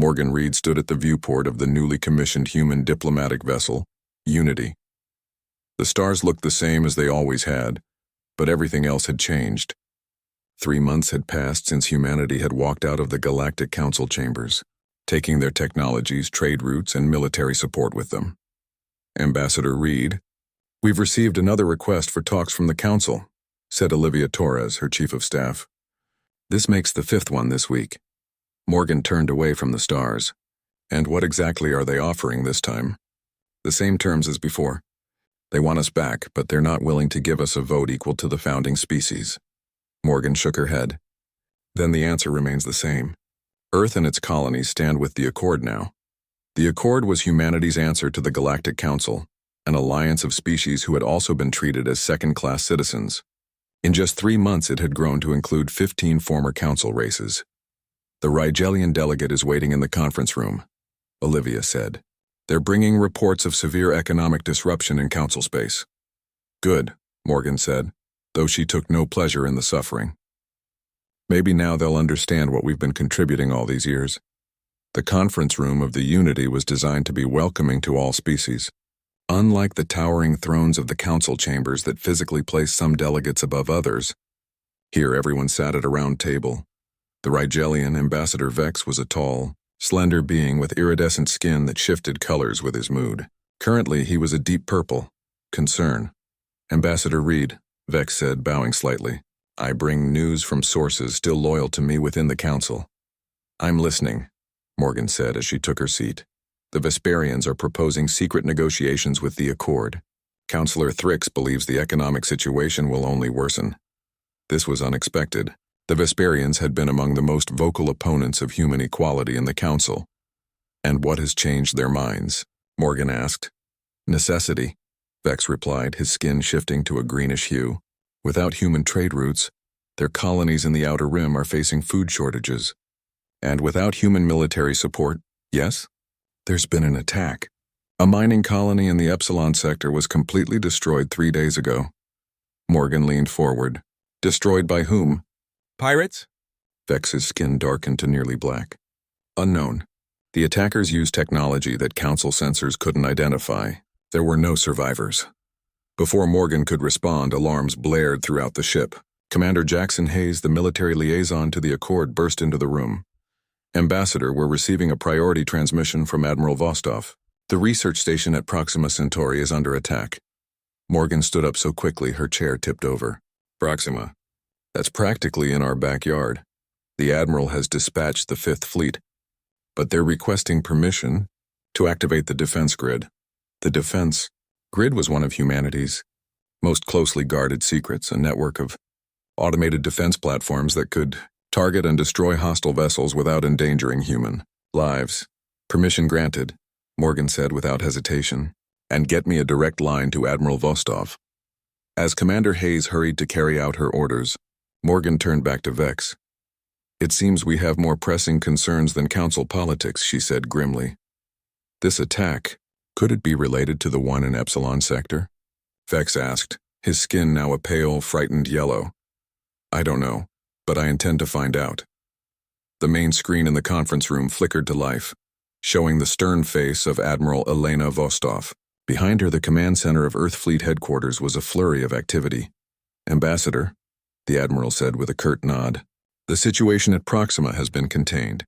Morgan Reed stood at the viewport of the newly commissioned human diplomatic vessel, Unity. The stars looked the same as they always had, but everything else had changed. 3 months had passed since humanity had walked out of the Galactic Council chambers, taking their technologies, trade routes, and military support with them. Ambassador Reed, "We've received another request for talks from the Council," said Olivia Torres, her chief of staff. "This makes the 5th one this week." Morgan turned away from the stars. "And what exactly are they offering this time?" "The same terms as before. They want us back, but they're not willing to give us a vote equal to the founding species." Morgan shook her head. "Then the answer remains the same. Earth and its colonies stand with the Accord now." The Accord was humanity's answer to the Galactic Council, an alliance of species who had also been treated as second-class citizens. In just 3 months it had grown to include 15 former council races. "The Rigelian delegate is waiting in the conference room," Olivia said. "They're bringing reports of severe economic disruption in council space." "Good," Morgan said, though she took no pleasure in the suffering. "Maybe now they'll understand what we've been contributing all these years." The conference room of the Unity was designed to be welcoming to all species. Unlike the towering thrones of the council chambers that physically placed some delegates above others, here everyone sat at a round table. The Rigelian Ambassador Vex was a tall, slender being with iridescent skin that shifted colors with his mood. Currently, he was a deep purple, concern. "Ambassador Reed," Vex said, bowing slightly, "I bring news from sources still loyal to me within the council." "I'm listening," Morgan said as she took her seat. "The Vesperians are proposing secret negotiations with the Accord. Councillor Thrix believes the economic situation will only worsen." This was unexpected. The Vesperians had been among the most vocal opponents of human equality in the Council. "And what has changed their minds?" Morgan asked. "Necessity," Vex replied, his skin shifting to a greenish hue. "Without human trade routes, their colonies in the Outer Rim are facing food shortages. And without human military support, yes? There's been an attack. A mining colony in the Epsilon sector was completely destroyed 3 days ago." Morgan leaned forward. "Destroyed by whom?" "Pirates?" Vex's skin darkened to nearly black. "Unknown. The attackers used technology that council sensors couldn't identify. There were no survivors." Before Morgan could respond, alarms blared throughout the ship. Commander Jackson Hayes, the military liaison to the Accord, burst into the room. "Ambassador, we're receiving a priority transmission from Admiral Vostok. The research station at Proxima Centauri is under attack." Morgan stood up so quickly her chair tipped over. "Proxima? That's practically in our backyard. The Admiral has dispatched the 5th Fleet, but they're requesting permission to activate the defense grid." The defense grid was one of humanity's most closely guarded secrets, a network of automated defense platforms that could target and destroy hostile vessels without endangering human lives. "Permission granted," Morgan said without hesitation, "and get me a direct line to Admiral Vostok." As Commander Hayes hurried to carry out her orders, Morgan turned back to Vex. "It seems we have more pressing concerns than council politics," she said grimly. "This attack, could it be related to the one in Epsilon sector?" Vex asked, his skin now a pale, frightened yellow. "I don't know, but I intend to find out." The main screen in the conference room flickered to life, showing the stern face of Admiral Elena Vostok. Behind her, the command center of Earth Fleet headquarters was a flurry of activity. "Ambassador," the Admiral said with a curt nod, "the situation at Proxima has been contained.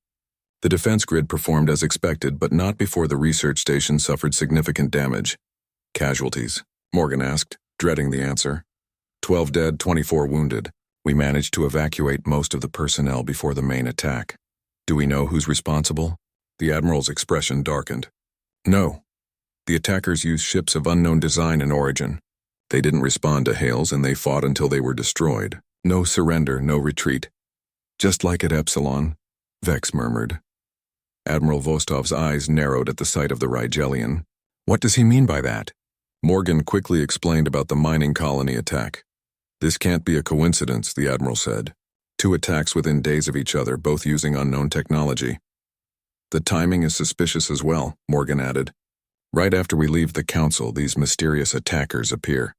The defense grid performed as expected, but not before the research station suffered significant damage." "Casualties?" Morgan asked, dreading the answer. 12 dead, 24 wounded. We managed to evacuate most of the personnel before the main attack. Do we know who's responsible?" The Admiral's expression darkened. "No. The attackers used ships of unknown design and origin. They didn't respond to hails and they fought until they were destroyed. No surrender, no retreat. Just like at Epsilon," Vex murmured. Admiral Vostok's eyes narrowed at the sight of the Rigelian. "What does he mean by that?" Morgan quickly explained about the mining colony attack. "This can't be a coincidence," the Admiral said. 2 attacks within days of each other, both using unknown technology. "The timing is suspicious as well," Morgan added. "Right after we leave the Council, these mysterious attackers appear."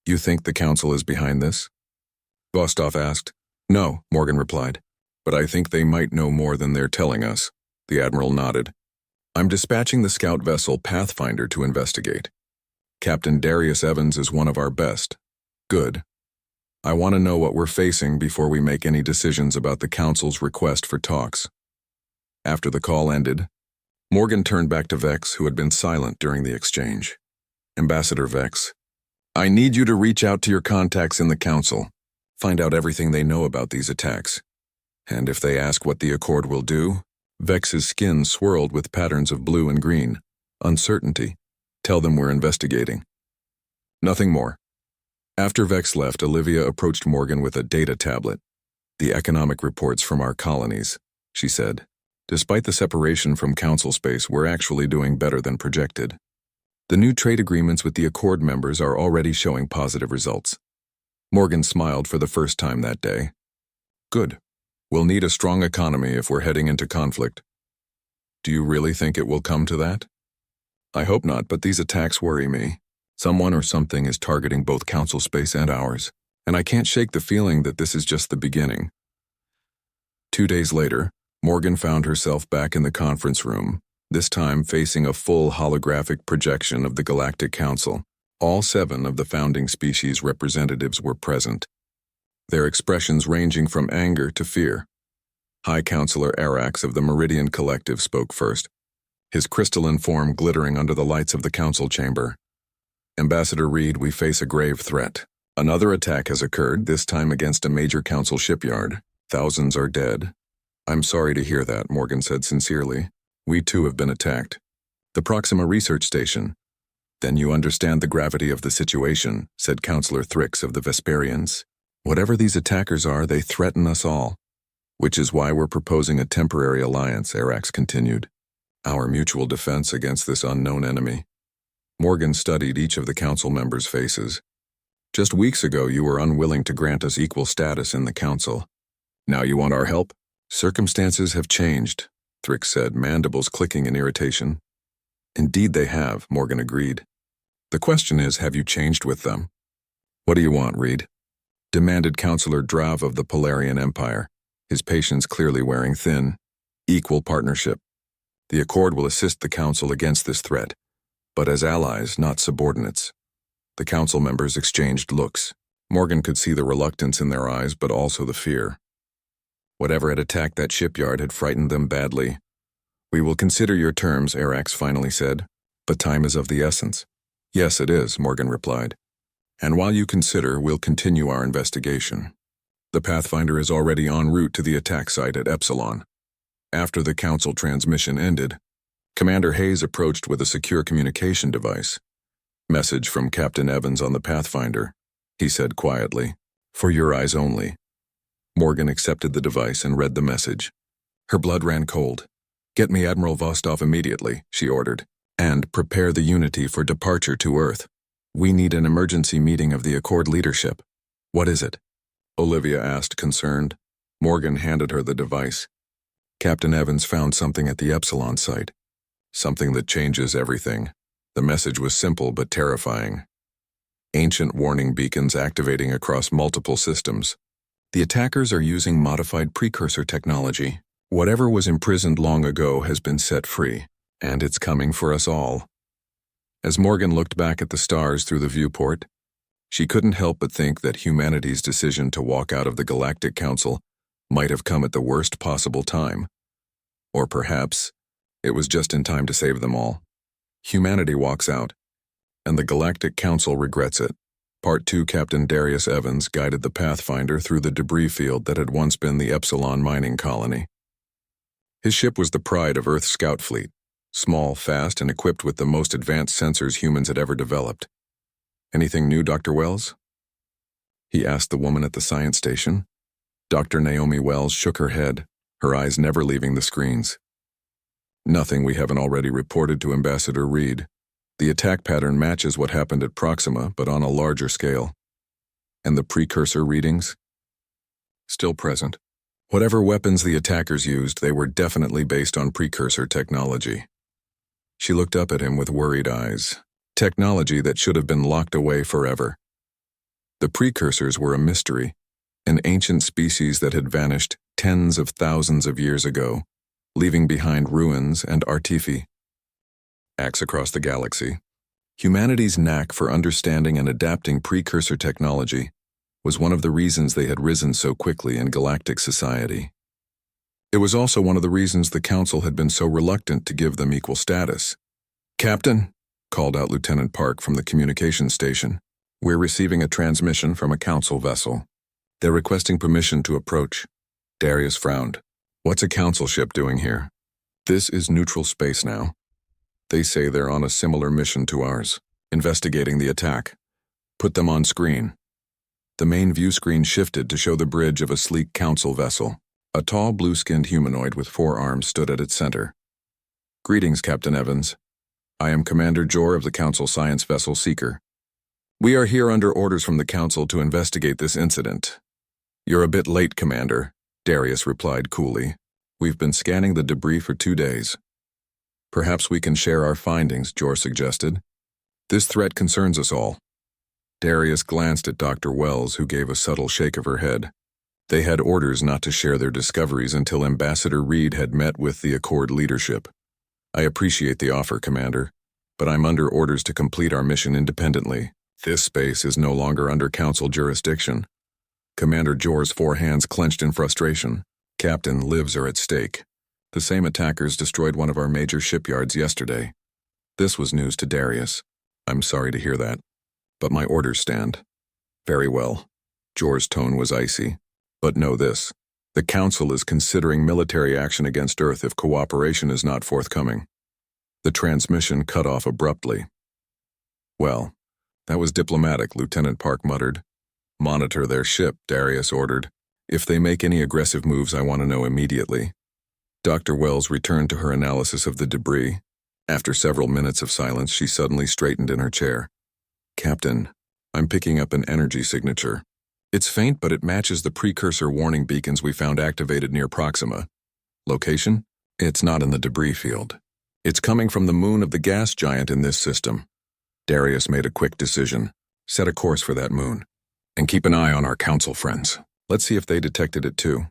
"You think the Council is behind this?" Vostok asked. "No," Morgan replied, "but I think they might know more than they're telling us." The Admiral nodded. I'm dispatching the scout vessel Pathfinder to investigate. Captain Darius Evans is one of our best. Good. I want to know what we're facing before we make any decisions about the Council's request for talks. After the call ended, Morgan turned back to Vex, who had been silent during the exchange. Ambassador Vex, I need you to reach out to your contacts in the Council. Find out everything they know about these attacks. And if they ask what the Accord will do, Vex's skin swirled with patterns of blue and green. Uncertainty. Tell them we're investigating. Nothing more. After Vex left, Olivia approached Morgan with a data tablet. The economic reports from our colonies, she said. Despite the separation from Council space, we're actually doing better than projected. The new trade agreements with the Accord members are already showing positive results. Morgan smiled for the first time that day. Good. We'll need a strong economy if we're heading into conflict. Do you really think it will come to that? I hope not, but these attacks worry me. Someone or something is targeting both Council space and ours, and I can't shake the feeling that this is just the beginning. 2 days later, Morgan found herself back in the conference room, this time facing a full holographic projection of the Galactic Council. All 7 of the founding species representatives were present, their expressions ranging from anger to fear. High Counselor Arax of the Meridian Collective spoke first, his crystalline form glittering under the lights of the Council chamber. Ambassador Reed, we face a grave threat. Another attack has occurred, this time against a major Council shipyard. Thousands are dead. I'm sorry to hear that, Morgan said sincerely. We too have been attacked. The Proxima Research Station. Then you understand the gravity of the situation, said Counselor Thrix of the Vesperians. Whatever these attackers are, they threaten us all. Which is why we're proposing a temporary alliance, Arax continued. Our mutual defense against this unknown enemy. Morgan studied each of the Council members' faces. Just weeks ago, you were unwilling to grant us equal status in the Council. Now you want our help? Circumstances have changed, Thrix said, mandibles clicking in irritation. Indeed they have, Morgan agreed. The question is, have you changed with them? What do you want, Reed? Demanded Counselor Drav of the Polarian Empire, his patience clearly wearing thin. Equal partnership. The Accord will assist the Council against this threat, but as allies, not subordinates. The Council members exchanged looks. Morgan could see the reluctance in their eyes, but also the fear. Whatever had attacked that shipyard had frightened them badly. We will consider your terms, Arax finally said, but time is of the essence. Yes, it is, Morgan replied. And while you consider, we'll continue our investigation. The Pathfinder is already en route to the attack site at Epsilon. After the Council transmission ended, Commander Hayes approached with a secure communication device. Message from Captain Evans on the Pathfinder, he said quietly. For your eyes only. Morgan accepted the device and read the message. Her blood ran cold. Get me Admiral Vostov immediately, she ordered, and prepare the Unity for departure to Earth. We need an emergency meeting of the Accord leadership. What is it? Olivia asked, concerned. Morgan handed her the device. Captain Evans found something at the Epsilon site. Something that changes everything. The message was simple but terrifying. Ancient warning beacons activating across multiple systems. The attackers are using modified precursor technology. Whatever was imprisoned long ago has been set free, and it's coming for us all. As Morgan looked back at the stars through the viewport, she couldn't help but think that humanity's decision to walk out of the Galactic Council might have come at the worst possible time. Or perhaps it was just in time to save them all. Humanity walks out, and the Galactic Council regrets it. Part 2 Captain Darius Evans guided the Pathfinder through the debris field that had once been the Epsilon mining colony. His ship was the pride of Earth's scout fleet, small, fast, and equipped with the most advanced sensors humans had ever developed. Anything new, Dr. Wells? He asked the woman at the science station. Dr. Naomi Wells shook her head, her eyes never leaving the screens. Nothing we haven't already reported to Ambassador Reed. The attack pattern matches what happened at Proxima, but on a larger scale. And the precursor readings? Still present. Whatever weapons the attackers used, they were definitely based on precursor technology. She looked up at him with worried eyes. Technology that should have been locked away forever. The precursors were a mystery, an ancient species that had vanished tens of thousands of years ago, leaving behind ruins and artifi. Acts across the galaxy. Humanity's knack for understanding and adapting precursor technology was one of the reasons they had risen so quickly in galactic society. It was also one of the reasons the Council had been so reluctant to give them equal status. "Captain," called out Lieutenant Park from the communications station, "we're receiving a transmission from a Council vessel. They're requesting permission to approach." Darius frowned. "What's a Council ship doing here?" "This is neutral space now. They say they're on a similar mission to ours, investigating the attack. Put them on screen." The main view screen shifted to show the bridge of a sleek Council vessel. A tall, blue-skinned humanoid with 4 arms stood at its center. "Greetings, Captain Evans. I am Commander Jor of the Council Science Vessel Seeker. We are here under orders from the Council to investigate this incident." "You're a bit late, Commander," Darius replied coolly. "We've been scanning the debris for 2 days." "Perhaps we can share our findings," Jor suggested. "This threat concerns us all." Darius glanced at Dr. Wells, who gave a subtle shake of her head. They had orders not to share their discoveries until Ambassador Reed had met with the Accord leadership. "I appreciate the offer, Commander, but I'm under orders to complete our mission independently. This space is no longer under Council jurisdiction." Commander Jor's 4 hands clenched in frustration. "Captain, lives are at stake. The same attackers destroyed one of our major shipyards yesterday." This was news to Darius. "I'm sorry to hear that, but my orders stand." "Very well." Jor's tone was icy. "But know this. The Council is considering military action against Earth if cooperation is not forthcoming." The transmission cut off abruptly. "Well, that was diplomatic," Lieutenant Park muttered. "Monitor their ship," Darius ordered. "If they make any aggressive moves, I want to know immediately." Dr. Wells returned to her analysis of the debris. After several minutes of silence, she suddenly straightened in her chair. "Captain, I'm picking up an energy signature. It's faint, but it matches the precursor warning beacons we found activated near Proxima. Location? It's not in the debris field. It's coming from the moon of the gas giant in this system." Darius made a quick decision. "Set a course for that moon. And keep an eye on our Council friends. Let's see if they detected it too."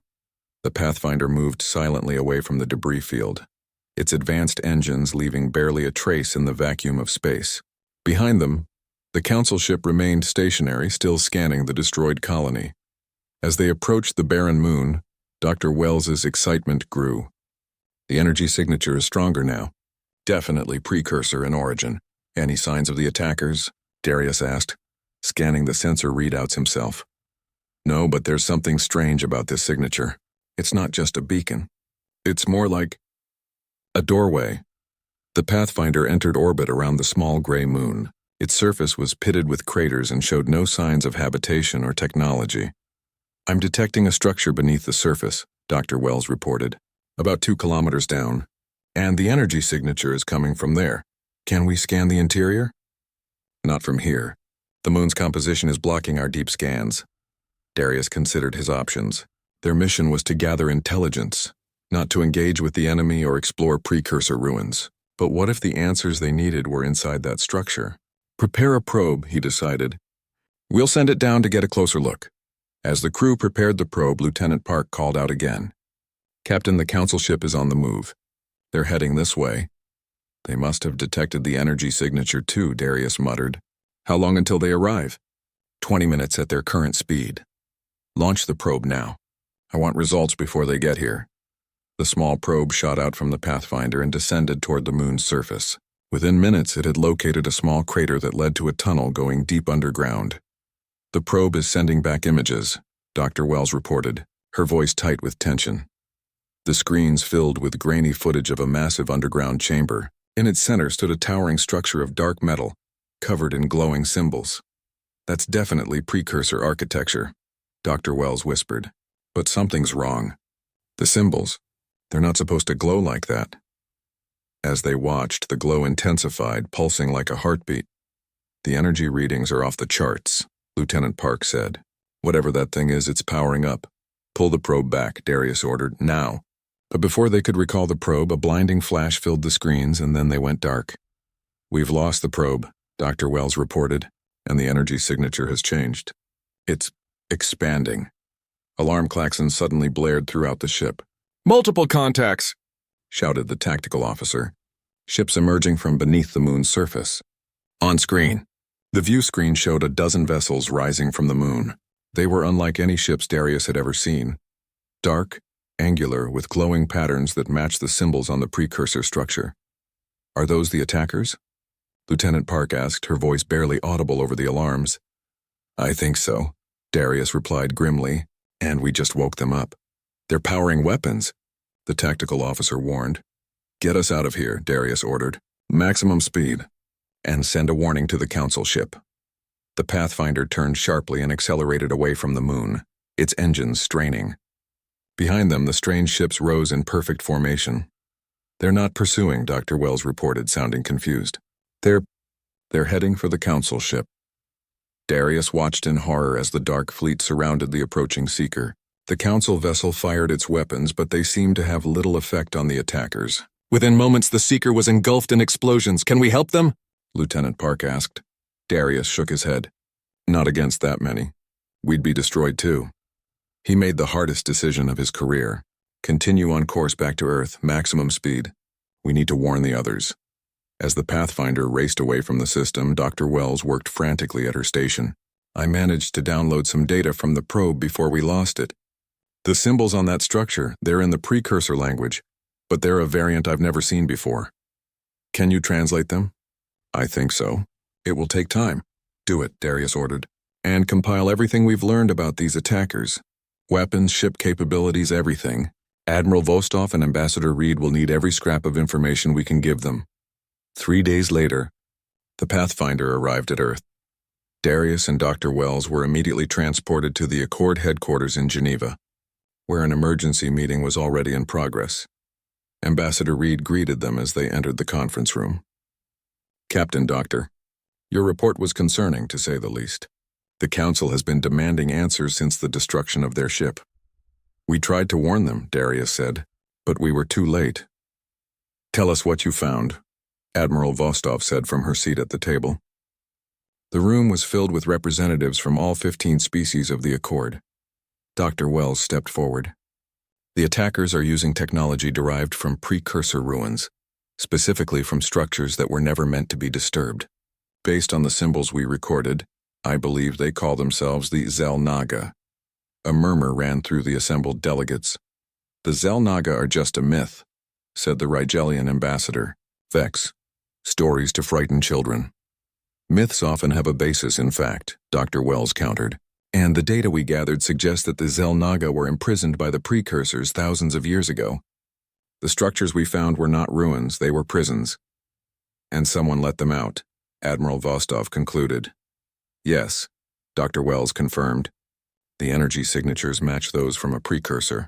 The Pathfinder moved silently away from the debris field, its advanced engines leaving barely a trace in the vacuum of space. Behind them, the Council ship remained stationary, still scanning the destroyed colony. As they approached the barren moon, Dr. Wells's excitement grew. "The energy signature is stronger now. Definitely precursor in origin. Any signs of the attackers?" Darius asked, scanning the sensor readouts himself. "No, but there's something strange about this signature. It's not just a beacon. It's more like a doorway." The Pathfinder entered orbit around the small gray moon. Its surface was pitted with craters and showed no signs of habitation or technology. "I'm detecting a structure beneath the surface," Dr. Wells reported, "about 2 kilometers down. And the energy signature is coming from there. Can we scan the interior?" "Not from here. The moon's composition is blocking our deep scans." Darius considered his options. Their mission was to gather intelligence, not to engage with the enemy or explore precursor ruins. But what if the answers they needed were inside that structure? "Prepare a probe," he decided. "We'll send it down to get a closer look." As the crew prepared the probe, Lieutenant Park called out again. "Captain, the Council ship is on the move. They're heading this way." "They must have detected the energy signature too," Darius muttered. "How long until they arrive?" 20 minutes at their current speed. "Launch the probe now. I want results before they get here." The small probe shot out from the Pathfinder and descended toward the moon's surface. Within minutes, it had located a small crater that led to a tunnel going deep underground. "The probe is sending back images," Dr. Wells reported, her voice tight with tension. The screens filled with grainy footage of a massive underground chamber. In its center stood a towering structure of dark metal, covered in glowing symbols. "That's definitely precursor architecture," Dr. Wells whispered. "But something's wrong. The symbols, they're not supposed to glow like that." As they watched, the glow intensified, pulsing like a heartbeat. "The energy readings are off the charts," Lieutenant Park said. "Whatever that thing is, it's powering up." "Pull the probe back," Darius ordered. "Now." But before they could recall the probe, a blinding flash filled the screens, and then they went dark. "We've lost the probe," Dr. Wells reported, "and the energy signature has changed. It's expanding." Alarm klaxons suddenly blared throughout the ship. "Multiple contacts!" shouted the tactical officer. Ships emerging from beneath the moon's surface. On screen. The view screen showed a dozen vessels rising from the moon. They were unlike any ships Darius had ever seen. Dark, angular, with glowing patterns that matched the symbols on the precursor structure. Are those the attackers? Lieutenant Park asked, her voice barely audible over the alarms. I think so, Darius replied grimly, and we just woke them up. They're powering weapons, the tactical officer warned. Get us out of here, Darius ordered. Maximum speed. And send a warning to the council ship. The Pathfinder turned sharply and accelerated away from the moon, its engines straining. Behind them, the strange ships rose in perfect formation. They're not pursuing, Dr. Wells reported, sounding confused. They're heading for the council ship. Darius watched in horror as the dark fleet surrounded the approaching seeker. The council vessel fired its weapons, but they seemed to have little effect on the attackers. Within moments, the seeker was engulfed in explosions. Can we help them? Lieutenant Park asked. Darius shook his head. Not against that many. We'd be destroyed too. He made the hardest decision of his career. Continue on course back to Earth, maximum speed. We need to warn the others. As the Pathfinder raced away from the system, Dr. Wells worked frantically at her station. I managed to download some data from the probe before we lost it. The symbols on that structure, they're in the precursor language, but they're a variant I've never seen before. Can you translate them? I think so. It will take time. Do it, Darius ordered. And compile everything we've learned about these attackers. Weapons, ship capabilities, everything. Admiral Vostok and Ambassador Reed will need every scrap of information we can give them. 3 days later, the Pathfinder arrived at Earth. Darius and Dr. Wells were immediately transported to the Accord headquarters in Geneva, where an emergency meeting was already in progress. Ambassador Reed greeted them as they entered the conference room. Captain Doctor, your report was concerning, to say the least. The Council has been demanding answers since the destruction of their ship. We tried to warn them, Darius said, but we were too late. Tell us what you found, Admiral Vostok said from her seat at the table. The room was filled with representatives from all 15 species of the Accord. Dr. Wells stepped forward. The attackers are using technology derived from precursor ruins, specifically from structures that were never meant to be disturbed. Based on the symbols we recorded, I believe they call themselves the Xel'Naga. A murmur ran through the assembled delegates. The Xel'Naga are just a myth, said the Rigelian ambassador, Vex. Stories to frighten children. Myths often have a basis in fact, Dr. Wells countered, and the data we gathered suggests that the Xel'Naga were imprisoned by the precursors thousands of years ago. The structures we found were not ruins, they were prisons. And someone let them out, Admiral Vostok concluded. Yes, Dr. Wells confirmed. The energy signatures match those from a precursor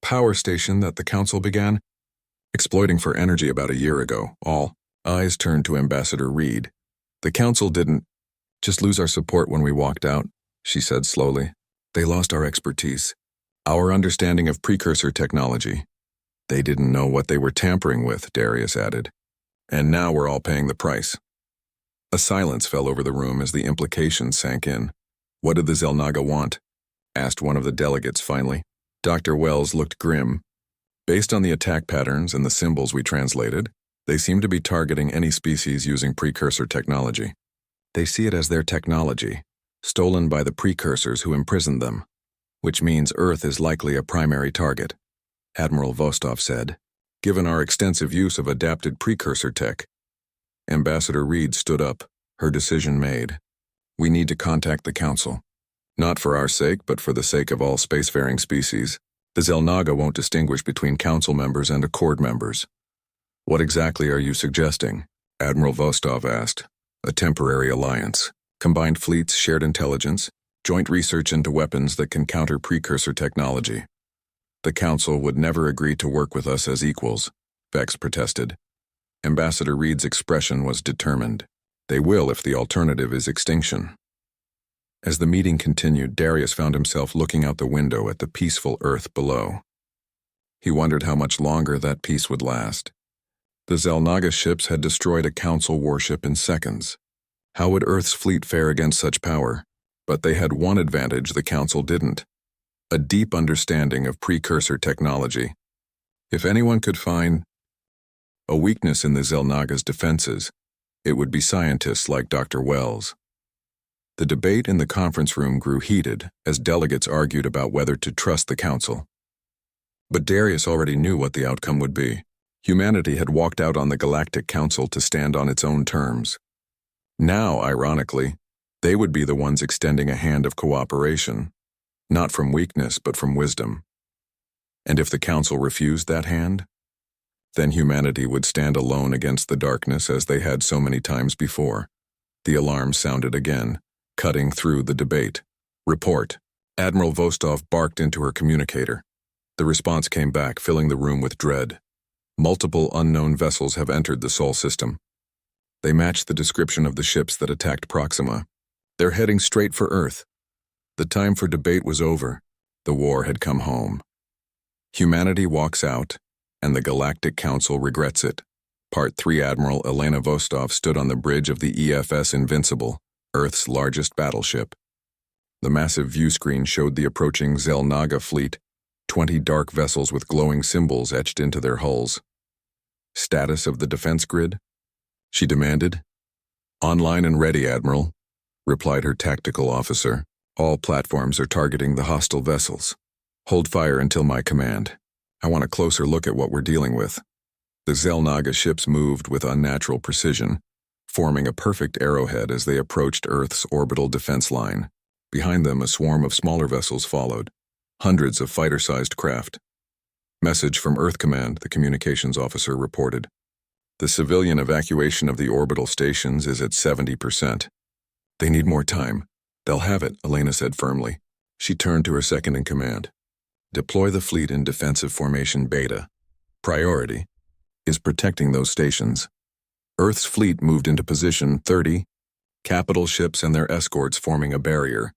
power station that the Council began exploiting for energy about a year ago. All eyes turned to Ambassador Reed. The Council didn't just lose our support when we walked out, she said slowly. They lost our expertise, our understanding of precursor technology. They didn't know what they were tampering with, Darius added. And now we're all paying the price. A silence fell over the room as the implications sank in. What did the Xel'Naga want? Asked one of the delegates finally. Dr. Wells looked grim. Based on the attack patterns and the symbols we translated, they seem to be targeting any species using precursor technology. They see it as their technology, stolen by the precursors who imprisoned them, which means Earth is likely a primary target, Admiral Vostok said, given our extensive use of adapted precursor tech. Ambassador Reed stood up, her decision made. We need to contact the Council. Not for our sake, but for the sake of all spacefaring species. The Xel'Naga won't distinguish between Council members and Accord members. What exactly are you suggesting? Admiral Vostok asked. A temporary alliance. Combined fleets, shared intelligence, joint research into weapons that can counter precursor technology. The Council would never agree to work with us as equals, Vex protested. Ambassador Reed's expression was determined. They will if the alternative is extinction. As the meeting continued, Darius found himself looking out the window at the peaceful Earth below. He wondered how much longer that peace would last. The Xel'Naga ships had destroyed a Council warship in seconds. How would Earth's fleet fare against such power? But they had one advantage the Council didn't. A deep understanding of precursor technology. If anyone could find a weakness in the Xel'Naga's defenses, it would be scientists like Dr. Wells. The debate in the conference room grew heated as delegates argued about whether to trust the council. But Darius already knew what the outcome would be. Humanity had walked out on the Galactic Council to stand on its own terms. Now, ironically, they would be the ones extending a hand of cooperation, not from weakness but from wisdom. And if the council refused that hand, then humanity would stand alone against the darkness as they had so many times before. The alarm sounded again, cutting through the debate. Report. Admiral Vostov barked into her communicator. The response came back, filling the room with dread. Multiple unknown vessels have entered the Sol system. They match the description of the ships that attacked Proxima. They're heading straight for Earth. The time for debate was over. The war had come home. Humanity walks out, and the Galactic Council regrets it. Part 3 Admiral Elena Vostov stood on the bridge of the EFS Invincible, Earth's largest battleship. The massive view screen showed the approaching Xel'Naga fleet, 20 dark vessels with glowing symbols etched into their hulls. Status of the defense grid? She demanded. Online and ready, Admiral, replied her tactical officer. All platforms are targeting the hostile vessels. Hold fire until my command. I want a closer look at what we're dealing with. The Xel'Naga ships moved with unnatural precision, forming a perfect arrowhead as they approached Earth's orbital defense line. Behind them, a swarm of smaller vessels followed. Hundreds of fighter-sized craft. Message from Earth Command, the communications officer reported. The civilian evacuation of the orbital stations is at 70%. They need more time. They'll have it, Elena said firmly. She turned to her second-in-command. Deploy the fleet in defensive formation Beta. Priority is protecting those stations. Earth's fleet moved into position 30, capital ships and their escorts forming a barrier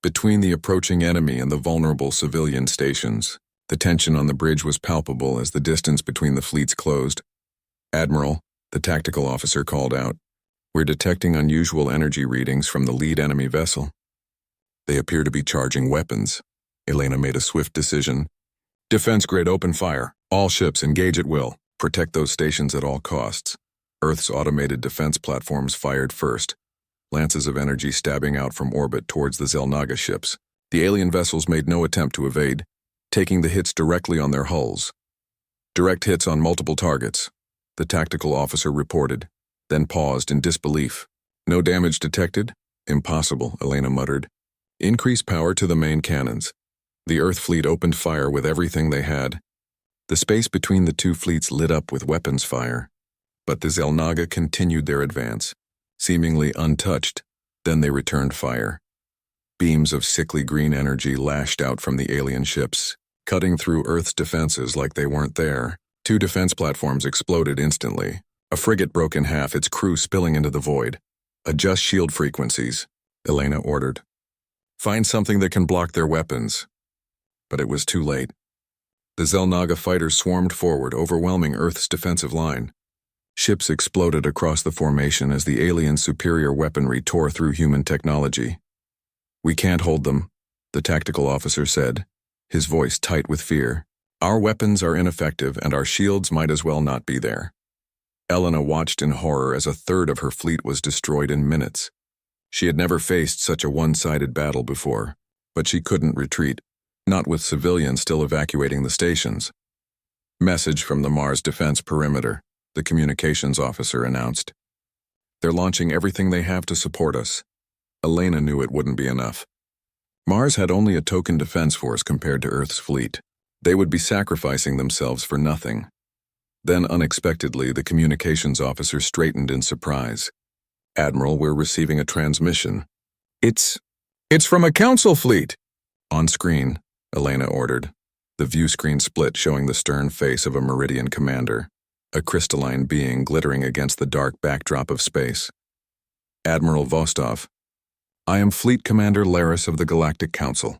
between the approaching enemy and the vulnerable civilian stations. The tension on the bridge was palpable as the distance between the fleets closed. Admiral, the tactical officer called out, we're detecting unusual energy readings from the lead enemy vessel. They appear to be charging weapons. Elena made a swift decision. Defense grid, open fire. All ships engage at will. Protect those stations at all costs. Earth's automated defense platforms fired first, lances of energy stabbing out from orbit towards the Xel'Naga ships. The alien vessels made no attempt to evade, taking the hits directly on their hulls. Direct hits on multiple targets, the tactical officer reported, then paused in disbelief. No damage detected? Impossible, Elena muttered. Increase power to the main cannons. The Earth fleet opened fire with everything they had. The space between the two fleets lit up with weapons fire. But the Xel'Naga continued their advance, seemingly untouched. Then they returned fire. Beams of sickly green energy lashed out from the alien ships, cutting through Earth's defenses like they weren't there. 2 defense platforms exploded instantly. A frigate broke in half, its crew spilling into the void. Adjust shield frequencies, Elena ordered. Find something that can block their weapons. But it was too late. The Xel'Naga fighters swarmed forward, overwhelming Earth's defensive line. Ships exploded across the formation as the alien superior weaponry tore through human technology. We can't hold them, the tactical officer said, his voice tight with fear. Our weapons are ineffective and our shields might as well not be there. Elena watched in horror as a third of her fleet was destroyed in minutes. She had never faced such a one-sided battle before, but she couldn't retreat, not with civilians still evacuating the stations. Message from the Mars Defense Perimeter, the communications officer announced. They're launching everything they have to support us. Elena knew it wouldn't be enough. Mars had only a token defense force compared to Earth's fleet. They would be sacrificing themselves for nothing. Then, unexpectedly, the communications officer straightened in surprise. Admiral, we're receiving a transmission. It's from a council fleet. On screen, Elena ordered. The view screen split, showing the stern face of a Meridian commander, a crystalline being glittering against the dark backdrop of space. Admiral Vostov, I am Fleet Commander Laris of the Galactic Council.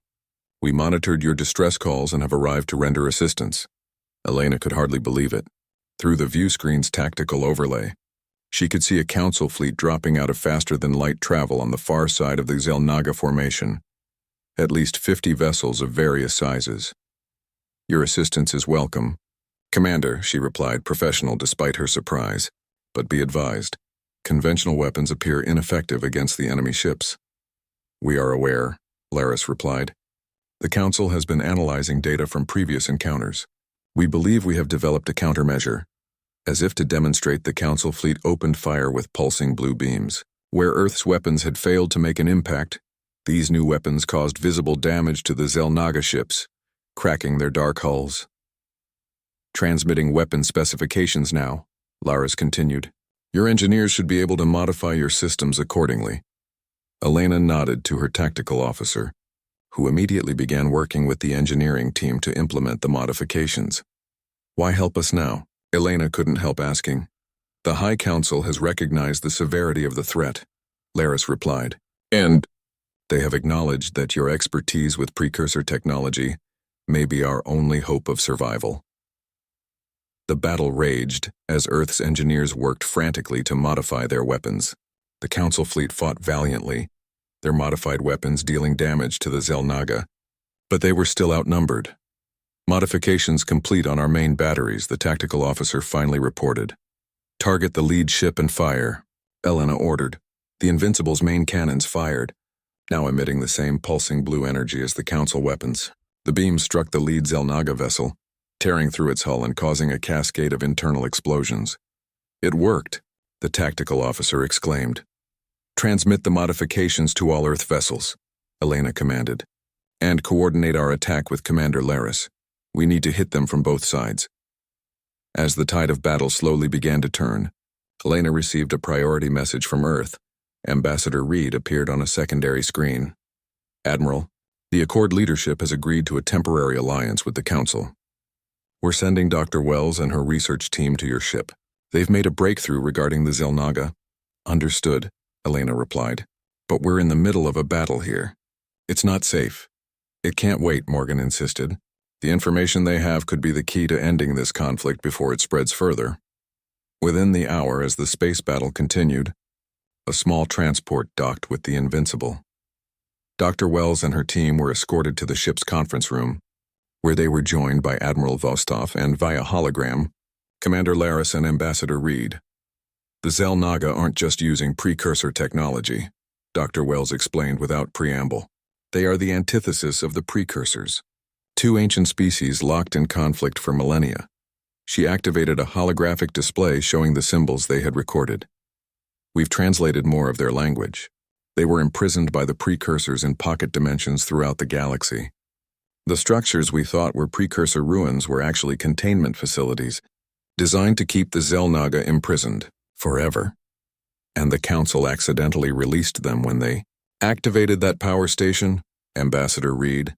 We monitored your distress calls and have arrived to render assistance. Elena could hardly believe it. Through the view screen's tactical overlay, she could see a council fleet dropping out of faster-than-light travel on the far side of the Xel'Naga formation. At least 50 vessels of various sizes. Your assistance is welcome, Commander, she replied, professional despite her surprise. But be advised, conventional weapons appear ineffective against the enemy ships. We are aware, Laris replied. The Council has been analyzing data from previous encounters. We believe we have developed a countermeasure. As if to demonstrate, the Council fleet opened fire with pulsing blue beams. Where Earth's weapons had failed to make an impact, these new weapons caused visible damage to the Xel'Naga ships, cracking their dark hulls. Transmitting weapon specifications now, Laris continued. Your engineers should be able to modify your systems accordingly. Elena nodded to her tactical officer, who immediately began working with the engineering team to implement the modifications. Why help us now? Elena couldn't help asking. The High Council has recognized the severity of the threat, Laris replied. And they have acknowledged that your expertise with precursor technology may be our only hope of survival. The battle raged as Earth's engineers worked frantically to modify their weapons. The Council fleet fought valiantly, their modified weapons dealing damage to the Xel'Naga, but they were still outnumbered. Modifications complete on our main batteries, the tactical officer finally reported. Target the lead ship and fire, Elena ordered. The Invincible's main cannons fired, now emitting the same pulsing blue energy as the Council weapons. The beams struck the lead Xel'Naga vessel, tearing through its hull and causing a cascade of internal explosions. It worked, the tactical officer exclaimed. Transmit the modifications to all Earth vessels, Elena commanded, and coordinate our attack with Commander Laris. We need to hit them from both sides. As the tide of battle slowly began to turn, Elena received a priority message from Earth. Ambassador Reed appeared on a secondary screen. Admiral, the Accord leadership has agreed to a temporary alliance with the Council. We're sending Dr. Wells and her research team to your ship. They've made a breakthrough regarding the Xel'Naga. Understood, Elena replied. But we're in the middle of a battle here. It's not safe. It can't wait, Morgan insisted. The information they have could be the key to ending this conflict before it spreads further. Within the hour, as the space battle continued, a small transport docked with the Invincible. Dr. Wells and her team were escorted to the ship's conference room, where they were joined by Admiral Vostok and, via hologram, Commander Laris and Ambassador Reed. The Xel'Naga aren't just using precursor technology, Dr. Wells explained without preamble. They are the antithesis of the precursors. Two ancient species locked in conflict for millennia. She activated a holographic display showing the symbols they had recorded. We've translated more of their language. They were imprisoned by the precursors in pocket dimensions throughout the galaxy. The structures we thought were precursor ruins were actually containment facilities, designed to keep the Xel'Naga imprisoned forever. And the Council accidentally released them when they activated that power station, Ambassador Reed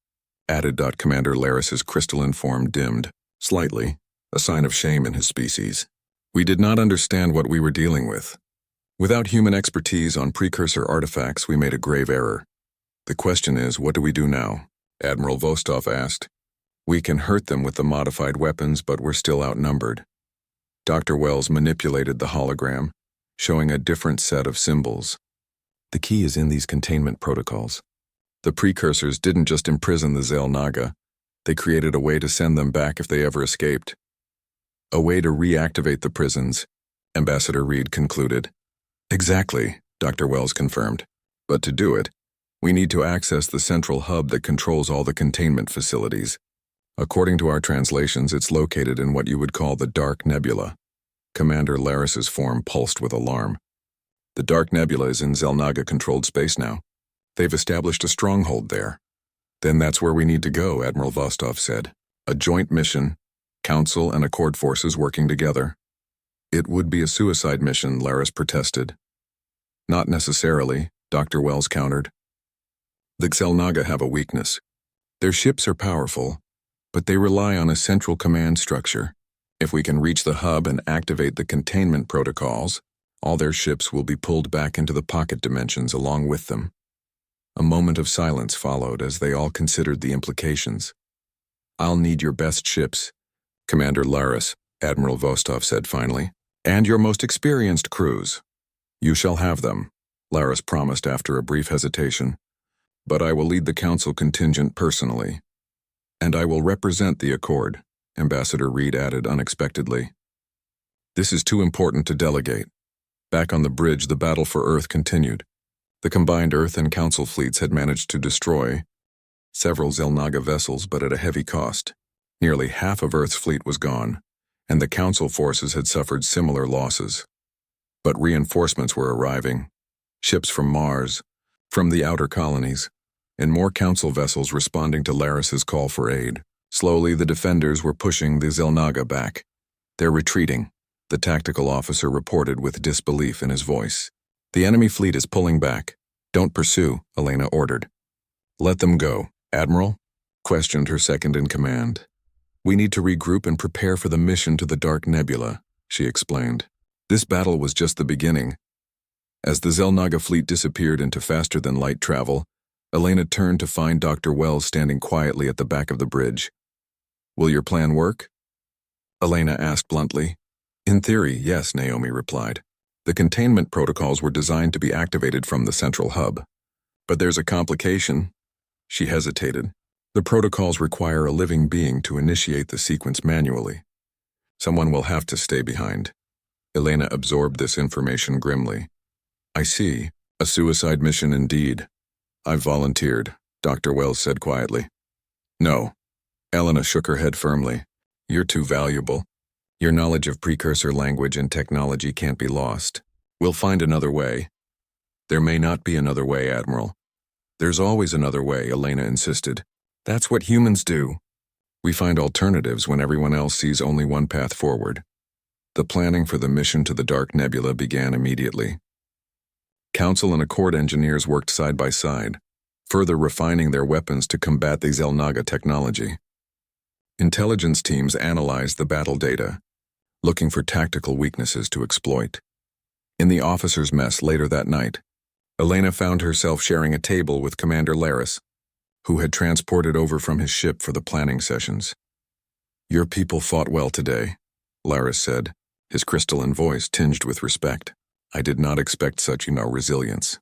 added. Commander Laris's crystalline form dimmed, slightly, a sign of shame in his species. We did not understand what we were dealing with. Without human expertise on precursor artifacts, we made a grave error. The question is, what do we do now? Admiral Vostok asked. We can hurt them with the modified weapons, but we're still outnumbered. Dr. Wells manipulated the hologram, showing a different set of symbols. The key is in these containment protocols. The precursors didn't just imprison the Xel'Naga, they created a way to send them back if they ever escaped. A way to reactivate the prisons, Ambassador Reed concluded. Exactly, Dr. Wells confirmed. But to do it, we need to access the central hub that controls all the containment facilities. According to our translations, it's located in what you would call the Dark Nebula. Commander Laris's form pulsed with alarm. The Dark Nebula is in Xel'Naga-controlled space now. They've established a stronghold there. Then that's where we need to go, Admiral Vostok said. A joint mission, Council and Accord forces working together. It would be a suicide mission, Laris protested. Not necessarily, Dr. Wells countered. The Xel'Naga have a weakness. Their ships are powerful, but they rely on a central command structure. If we can reach the hub and activate the containment protocols, all their ships will be pulled back into the pocket dimensions along with them. A moment of silence followed as they all considered the implications. I'll need your best ships, Commander Laris, Admiral Vostok said finally, and your most experienced crews. You shall have them, Laris promised after a brief hesitation. But I will lead the Council contingent personally, and I will represent the Accord. Ambassador Reed added unexpectedly. This is too important to delegate. Back on the bridge, the battle for Earth continued. The combined Earth and Council fleets had managed to destroy several Xel'Naga vessels, but at a heavy cost. Nearly half of Earth's fleet was gone, and the Council forces had suffered similar losses. But reinforcements were arriving. Ships from Mars, from the outer colonies, and more Council vessels responding to Laris's call for aid. Slowly, the defenders were pushing the Xel'Naga back. They're retreating, the tactical officer reported with disbelief in his voice. The enemy fleet is pulling back. Don't pursue, Elena ordered. Let them go, Admiral? Questioned her second-in-command. We need to regroup and prepare for the mission to the Dark Nebula, she explained. This battle was just the beginning. As the Xel'Naga fleet disappeared into faster-than-light travel, Elena turned to find Dr. Wells standing quietly at the back of the bridge. Will your plan work? Elena asked bluntly. In theory, yes, Naomi replied. The containment protocols were designed to be activated from the central hub. But there's a complication. She hesitated. The protocols require a living being to initiate the sequence manually. Someone will have to stay behind. Elena absorbed this information grimly. I see. A suicide mission indeed. I've volunteered, Dr. Wells said quietly. No. Elena shook her head firmly. You're too valuable. Your knowledge of precursor language and technology can't be lost. We'll find another way. There may not be another way, Admiral. There's always another way, Elena insisted. That's what humans do. We find alternatives when everyone else sees only one path forward. The planning for the mission to the Dark Nebula began immediately. Council and Accord engineers worked side by side, further refining their weapons to combat the Xel'Naga technology. Intelligence teams analyzed the battle data, looking for tactical weaknesses to exploit. In the officers' mess later that night, Elena found herself sharing a table with Commander Laris, who had transported over from his ship for the planning sessions. Your people fought well today, Laris said, his crystalline voice tinged with respect. I did not expect such, resilience.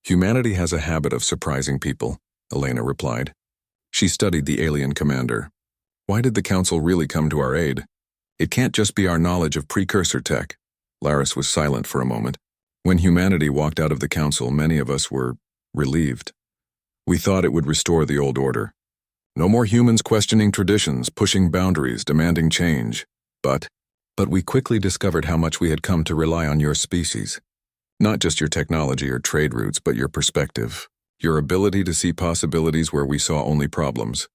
Humanity has a habit of surprising people, Elena replied. She studied the alien commander. Why did the Council really come to our aid? It can't just be our knowledge of precursor tech. Laris was silent for a moment. When humanity walked out of the Council, many of us were relieved. We thought it would restore the old order. No more humans questioning traditions, pushing boundaries, demanding change. But we quickly discovered how much we had come to rely on your species. Not just your technology or trade routes, but your perspective. Your ability to see possibilities where we saw only problems.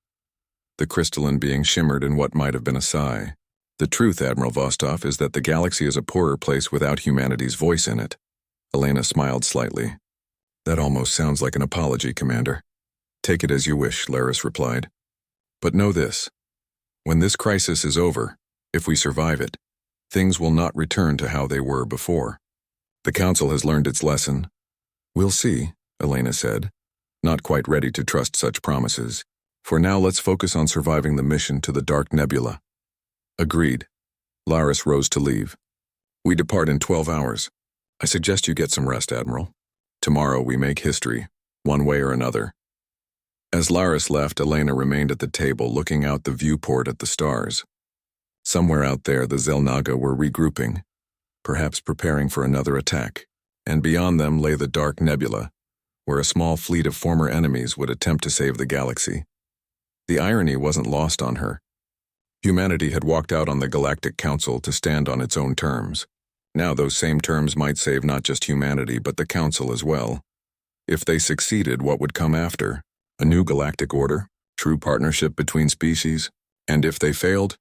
The crystalline being shimmered in what might have been a sigh. The truth, Admiral Vostok, is that the galaxy is a poorer place without humanity's voice in it. Elena smiled slightly. That almost sounds like an apology, Commander. Take it as you wish, Laris replied. But know this. When this crisis is over, if we survive it, things will not return to how they were before. The Council has learned its lesson. We'll see, Elena said, not quite ready to trust such promises. For now, let's focus on surviving the mission to the Dark Nebula. Agreed. Laris rose to leave. We depart in 12 hours. I suggest you get some rest, Admiral. Tomorrow we make history, one way or another. As Laris left, Elena remained at the table looking out the viewport at the stars. Somewhere out there, the Xel'Naga were regrouping, perhaps preparing for another attack, and beyond them lay the Dark Nebula, where a small fleet of former enemies would attempt to save the galaxy. The irony wasn't lost on her. Humanity had walked out on the Galactic Council to stand on its own terms. Now those same terms might save not just humanity but the Council as well. If they succeeded, what would come after? A new galactic order? True partnership between species? And if they failed?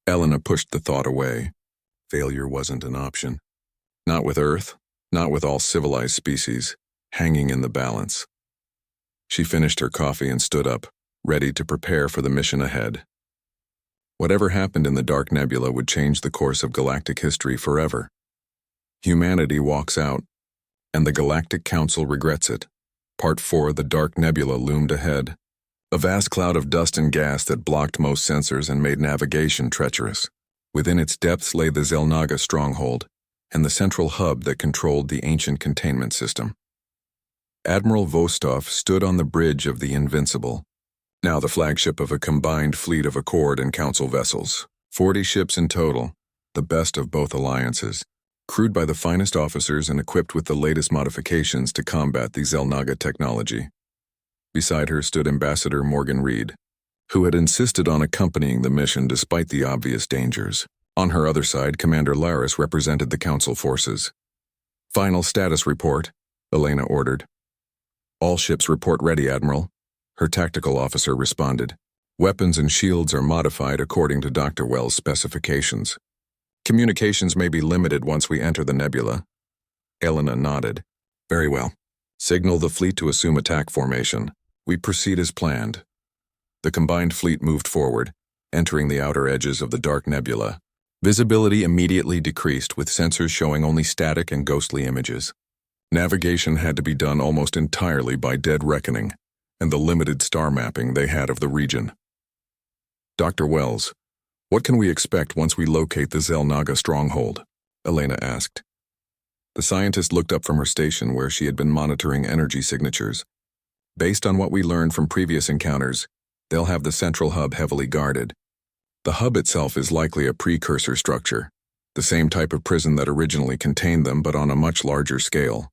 Elena pushed the thought away. Failure wasn't an option. Not with Earth, not with all civilized species, hanging in the balance. She finished her coffee and stood up, ready to prepare for the mission ahead. Whatever happened in the Dark Nebula would change the course of galactic history forever. Humanity walks out, and the Galactic Council regrets it. Part 4, the Dark Nebula loomed ahead. A vast cloud of dust and gas that blocked most sensors and made navigation treacherous. Within its depths lay the Xel'Naga stronghold, and the central hub that controlled the ancient containment system. Admiral Vostok stood on the bridge of the Invincible, now the flagship of a combined fleet of Accord and Council vessels. 40 ships in total, the best of both alliances, crewed by the finest officers and equipped with the latest modifications to combat the Xel'Naga technology. Beside her stood Ambassador Morgan Reed, who had insisted on accompanying the mission despite the obvious dangers. On her other side, Commander Laris represented the Council forces. "Final status report," Elena ordered. "All ships report ready, Admiral," her tactical officer responded. "Weapons and shields are modified according to Dr. Wells' specifications. Communications may be limited once we enter the nebula." Elena nodded. "Very well. Signal the fleet to assume attack formation. We proceed as planned." The combined fleet moved forward, entering the outer edges of the dark nebula. Visibility immediately decreased, with sensors showing only static and ghostly images. Navigation had to be done almost entirely by dead reckoning and the limited star mapping they had of the region. "Dr. Wells, what can we expect once we locate the Xel'Naga stronghold?" Elena asked. The scientist looked up from her station where she had been monitoring energy signatures. "Based on what we learned from previous encounters, they'll have the central hub heavily guarded. The hub itself is likely a precursor structure, the same type of prison that originally contained them but on a much larger scale."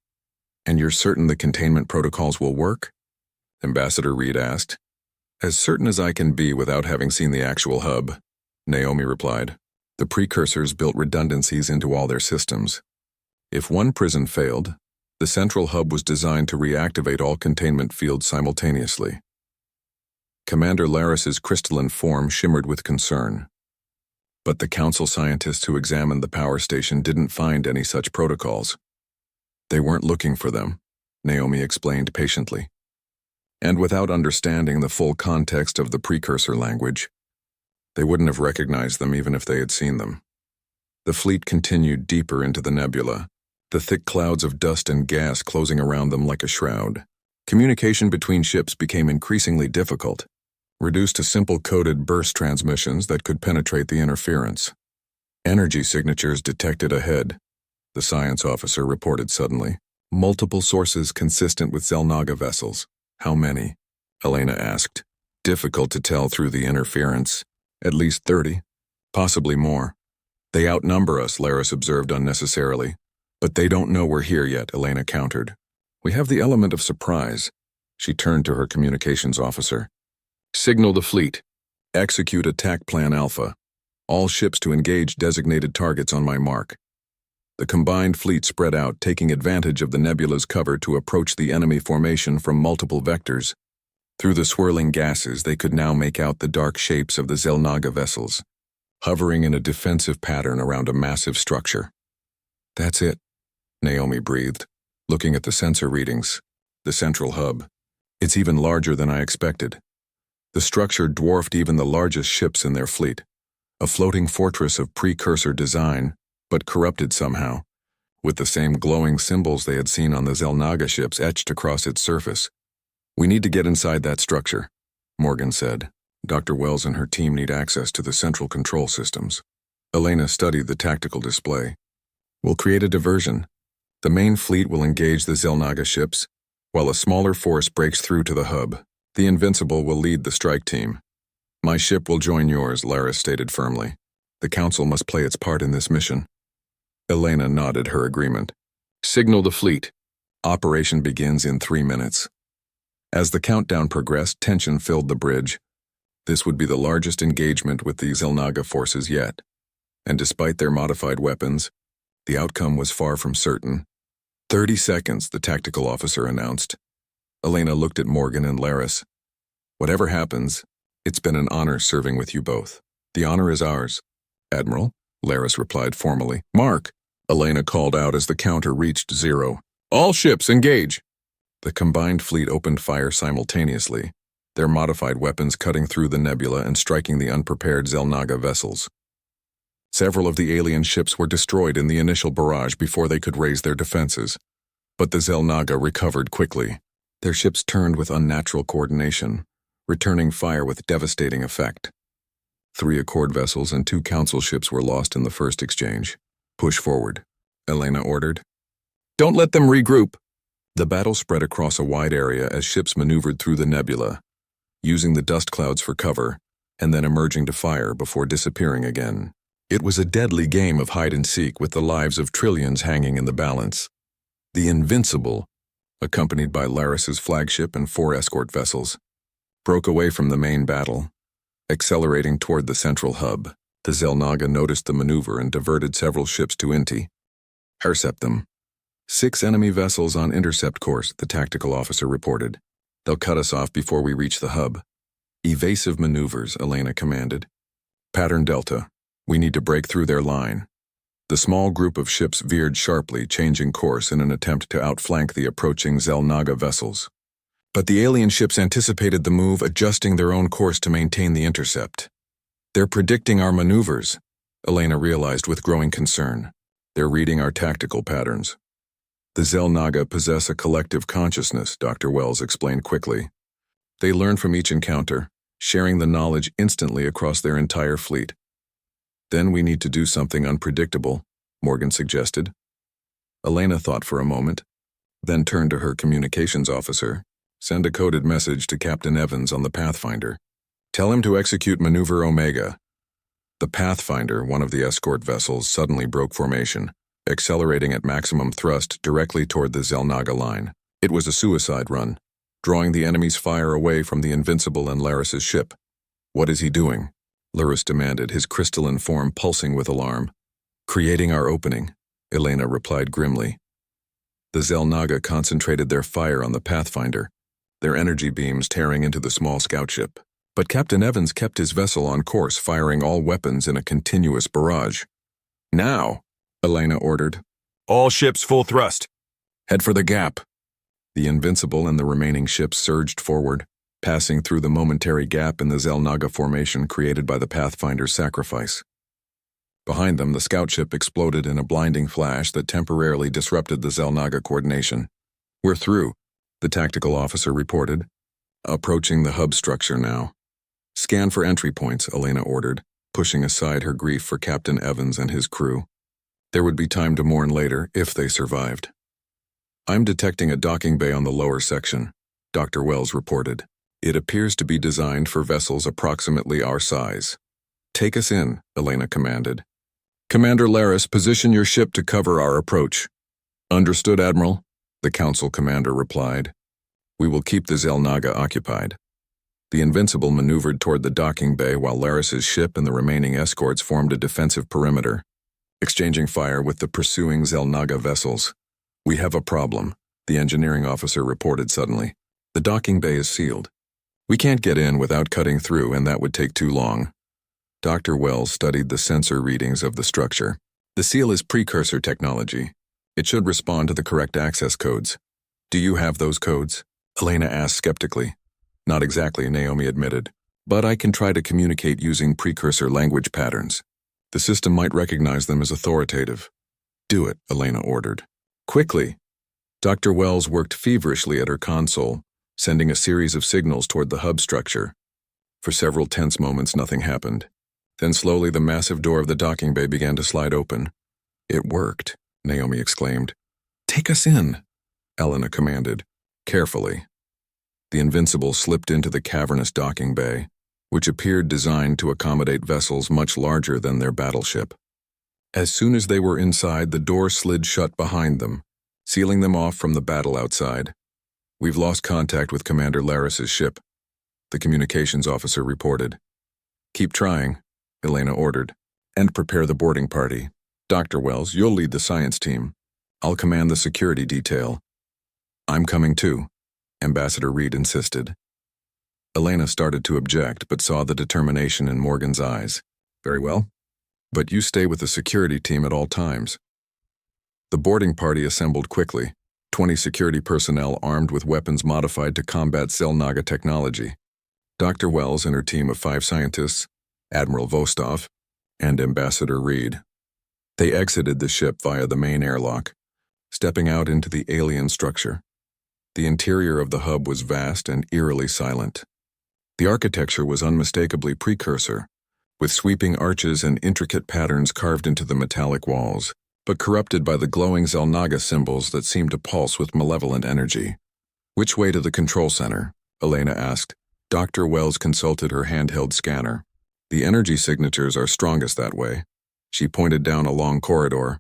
"And you're certain the containment protocols will work?" Ambassador Reed asked. "As certain as I can be without having seen the actual hub," Naomi replied. "The precursors built redundancies into all their systems. If one prison failed, the central hub was designed to reactivate all containment fields simultaneously." Commander Laris's crystalline form shimmered with concern. But the Council scientists who examined the power station didn't find any such protocols. "They weren't looking for them," Naomi explained patiently. "And without understanding the full context of the precursor language, they wouldn't have recognized them even if they had seen them." The fleet continued deeper into the nebula, the thick clouds of dust and gas closing around them like a shroud. Communication between ships became increasingly difficult, reduced to simple coded burst transmissions that could penetrate the interference. "Energy signatures detected ahead," the science officer reported suddenly. "Multiple sources consistent with Xel'Naga vessels." "How many?" Elena asked. "Difficult to tell through the interference. At least 30, possibly more." "They outnumber us," Laris observed unnecessarily. "But they don't know we're here yet," Elena countered. "We have the element of surprise." She turned to her communications officer. "Signal the fleet. Execute Attack Plan Alpha. All ships to engage designated targets on my mark." The combined fleet spread out, taking advantage of the nebula's cover to approach the enemy formation from multiple vectors. Through the swirling gases, they could now make out the dark shapes of the Xel'Naga vessels, hovering in a defensive pattern around a massive structure. "That's it," Naomi breathed, looking at the sensor readings. "The central hub. It's even larger than I expected." The structure dwarfed even the largest ships in their fleet, a floating fortress of precursor design, but corrupted somehow, with the same glowing symbols they had seen on the Xel'Naga ships etched across its surface. "We need to get inside that structure," Morgan said. "Dr. Wells and her team need access to the central control systems." Elena studied the tactical display. "We'll create a diversion. The main fleet will engage the Xel'Naga ships, while a smaller force breaks through to the hub. The Invincible will lead the strike team. My ship will join yours," Laris stated firmly. "The Council must play its part in this mission." Elena nodded her agreement. "Signal the fleet. Operation begins in 3 minutes." As the countdown progressed, tension filled the bridge. This would be the largest engagement with the Xel'Naga forces yet, and despite their modified weapons, the outcome was far from certain. 30 seconds, the tactical officer announced. Elena looked at Morgan and Laris. "Whatever happens, it's been an honor serving with you both." "The honor is ours, Admiral," Laris replied formally. "Mark," Elena called out as the counter reached 0. "All ships engage." The combined fleet opened fire simultaneously, their modified weapons cutting through the nebula and striking the unprepared Xel'Naga vessels. Several of the alien ships were destroyed in the initial barrage before they could raise their defenses, but the Xel'Naga recovered quickly. Their ships turned with unnatural coordination, returning fire with devastating effect. 3 Accord vessels and 2 Council ships were lost in the first exchange. "Push forward," Elena ordered. "Don't let them regroup." The battle spread across a wide area as ships maneuvered through the nebula. using the dust clouds for cover, and then emerging to fire before disappearing again. It was a deadly game of hide-and-seek with the lives of trillions hanging in the balance. The Invincible, accompanied by Laris's flagship and 4 escort vessels, broke away from the main battle, accelerating toward the central hub. The Xel'Naga noticed the maneuver and diverted several ships to intercept them. 6 enemy vessels on intercept course, the tactical officer reported. They'll cut us off before we reach the hub. Evasive maneuvers, Elena commanded. Pattern Delta. We need to break through their line. The small group of ships veered sharply, changing course in an attempt to outflank the approaching Xel'Naga vessels. But the alien ships anticipated the move, adjusting their own course to maintain the intercept. They're predicting our maneuvers, Elena realized with growing concern. They're reading our tactical patterns. The Xel'Naga possess a collective consciousness, Dr. Wells explained quickly. They learn from each encounter, sharing the knowledge instantly across their entire fleet. Then we need to do something unpredictable, Morgan suggested. Elena thought for a moment, then turned to her communications officer. Send a coded message to Captain Evans on the Pathfinder. Tell him to execute Maneuver Omega. The Pathfinder, one of the escort vessels, suddenly broke formation, accelerating at maximum thrust directly toward the Xel'Naga line. It was a suicide run, drawing the enemy's fire away from the Invincible and Laris's ship. What is he doing? Laris demanded, his crystalline form pulsing with alarm. Creating our opening, Elena replied grimly. The Xel'Naga concentrated their fire on the Pathfinder, their energy beams tearing into the small scout ship. But Captain Evans kept his vessel on course, firing all weapons in a continuous barrage. Now, Elena ordered. All ships full thrust. Head for the gap. The Invincible and the remaining ships surged forward, passing through the momentary gap in the Xel'Naga formation created by the Pathfinder's sacrifice. Behind them, the scout ship exploded in a blinding flash that temporarily disrupted the Xel'Naga coordination. We're through, the tactical officer reported. Approaching the hub structure now. Scan for entry points, Elena ordered, pushing aside her grief for Captain Evans and his crew. There would be time to mourn later if they survived. I'm detecting a docking bay on the lower section, Dr. Wells reported. It appears to be designed for vessels approximately our size. Take us in, Elena commanded. Commander Laris, position your ship to cover our approach. Understood, Admiral, the Council commander replied. We will keep the Xel'Naga occupied. The Invincible maneuvered toward the docking bay while Laris's ship and the remaining escorts formed a defensive perimeter, exchanging fire with the pursuing Xel'Naga vessels. We have a problem, the engineering officer reported suddenly. The docking bay is sealed. We can't get in without cutting through, and that would take too long. Dr. Wells studied the sensor readings of the structure. The seal is precursor technology. It should respond to the correct access codes. Do you have those codes? Elena asked skeptically. Not exactly, Naomi admitted, but I can try to communicate using precursor language patterns. The system might recognize them as authoritative. Do it, Elena ordered. Quickly. Dr. Wells worked feverishly at her console, sending a series of signals toward the hub structure. For several tense moments, nothing happened. Then slowly the massive door of the docking bay began to slide open. It worked, Naomi exclaimed. Take us in, Elena commanded, carefully. The Invincible slipped into the cavernous docking bay, which appeared designed to accommodate vessels much larger than their battleship. As soon as they were inside, the door slid shut behind them, sealing them off from the battle outside. We've lost contact with Commander Laris's ship, the communications officer reported. Keep trying, Elena ordered, and prepare the boarding party. Dr. Wells, you'll lead the science team. I'll command the security detail. I'm coming too, Ambassador Reed insisted. Elena started to object, but saw the determination in Morgan's eyes. Very well, but you stay with the security team at all times. The boarding party assembled quickly, 20 security personnel armed with weapons modified to combat Xel'Naga technology. Dr. Wells and her team of 5 scientists, Admiral Vostov, and Ambassador Reed. They exited the ship via the main airlock, stepping out into the alien structure. The interior of the hub was vast and eerily silent. The architecture was unmistakably precursor, with sweeping arches and intricate patterns carved into the metallic walls, but corrupted by the glowing Xel'Naga symbols that seemed to pulse with malevolent energy. Which way to the control center? Elena asked. Dr. Wells consulted her handheld scanner. The energy signatures are strongest that way. She pointed down a long corridor.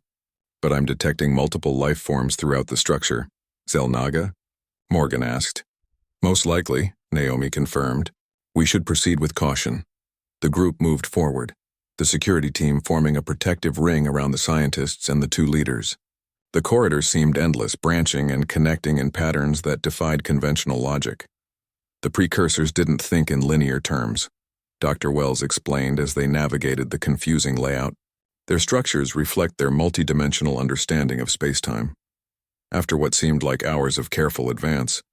But I'm detecting multiple life forms throughout the structure. Xel'Naga? Morgan asked. Most likely, Naomi confirmed. We should proceed with caution. The group moved forward, the security team forming a protective ring around the scientists and the two leaders. The corridors seemed endless, branching and connecting in patterns that defied conventional logic. The precursors didn't think in linear terms, Dr. Wells explained as they navigated the confusing layout. Their structures reflect their multidimensional understanding of spacetime. After what seemed like hours of careful advance,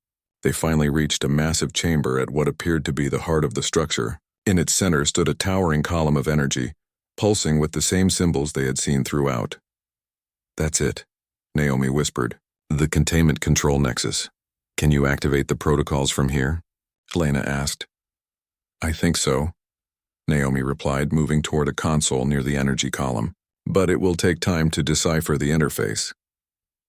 they finally reached a massive chamber at what appeared to be the heart of the structure. In its center stood a towering column of energy, pulsing with the same symbols they had seen throughout. That's it, Naomi whispered. The containment control nexus. Can you activate the protocols from here? Helena asked. I think so, Naomi replied, moving toward a console near the energy column. But it will take time to decipher the interface.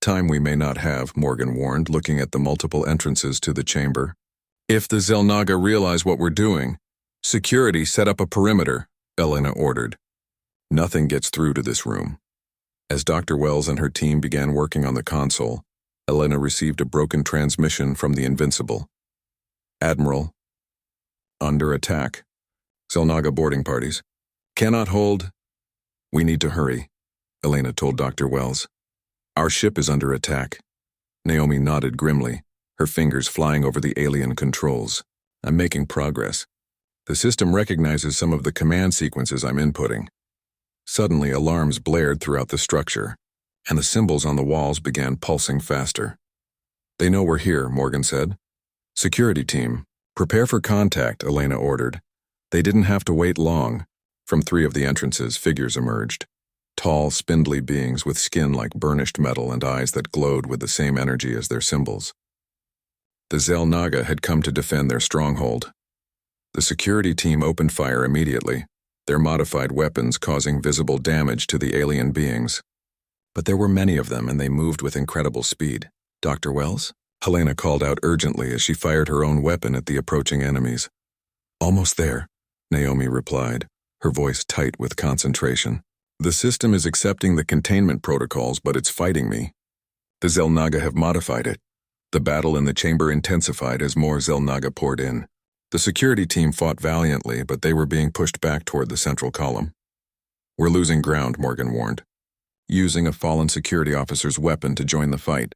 Time we may not have, Morgan warned, looking at the multiple entrances to the chamber. If the Xel'Naga realize what we're doing, security set up a perimeter, Helena ordered. Nothing gets through to this room. As Dr. Wells and her team began working on the console, Helena received a broken transmission from the Invincible. Admiral, under attack. Xel'Naga boarding parties. Cannot hold. We need to hurry, Helena told Dr. Wells. Our ship is under attack. Naomi nodded grimly, her fingers flying over the alien controls. I'm making progress. The system recognizes some of the command sequences I'm inputting. Suddenly, alarms blared throughout the structure, and the symbols on the walls began pulsing faster. They know we're here, Morgan said. Security team, prepare for contact, Helena ordered. They didn't have to wait long. From three of the entrances, figures emerged. Tall, spindly beings with skin like burnished metal and eyes that glowed with the same energy as their symbols. The Xel'Naga had come to defend their stronghold. The security team opened fire immediately, their modified weapons causing visible damage to the alien beings. But there were many of them, and they moved with incredible speed. Dr. Wells? Helena called out urgently as she fired her own weapon at the approaching enemies. Almost there, Naomi replied, her voice tight with concentration. The system is accepting the containment protocols, but it's fighting me. The Xel'Naga have modified it. The battle in the chamber intensified as more Xel'Naga poured in. The security team fought valiantly, but they were being pushed back toward the central column. We're losing ground, Morgan warned, using a fallen security officer's weapon to join the fight.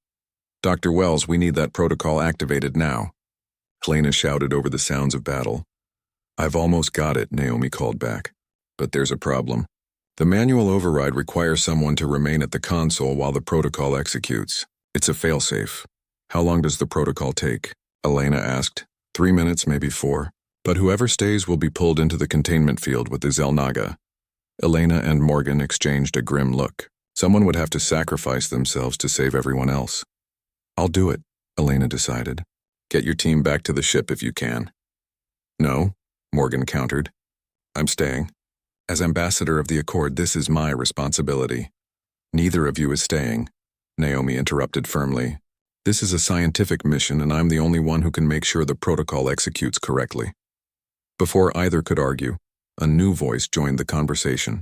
Dr. Wells, we need that protocol activated now. Helena shouted over the sounds of battle. I've almost got it, Naomi called back. But there's a problem. The manual override requires someone to remain at the console while the protocol executes. It's a failsafe. How long does the protocol take? Helena asked. 3 minutes, maybe 4. But whoever stays will be pulled into the containment field with the Xel'Naga. Helena and Morgan exchanged a grim look. Someone would have to sacrifice themselves to save everyone else. I'll do it, Helena decided. Get your team back to the ship if you can. No, Morgan countered. I'm staying. As ambassador of the Accord, this is my responsibility. Neither of you is staying, Naomi interrupted firmly. This is a scientific mission, and I'm the only one who can make sure the protocol executes correctly. Before either could argue, a new voice joined the conversation.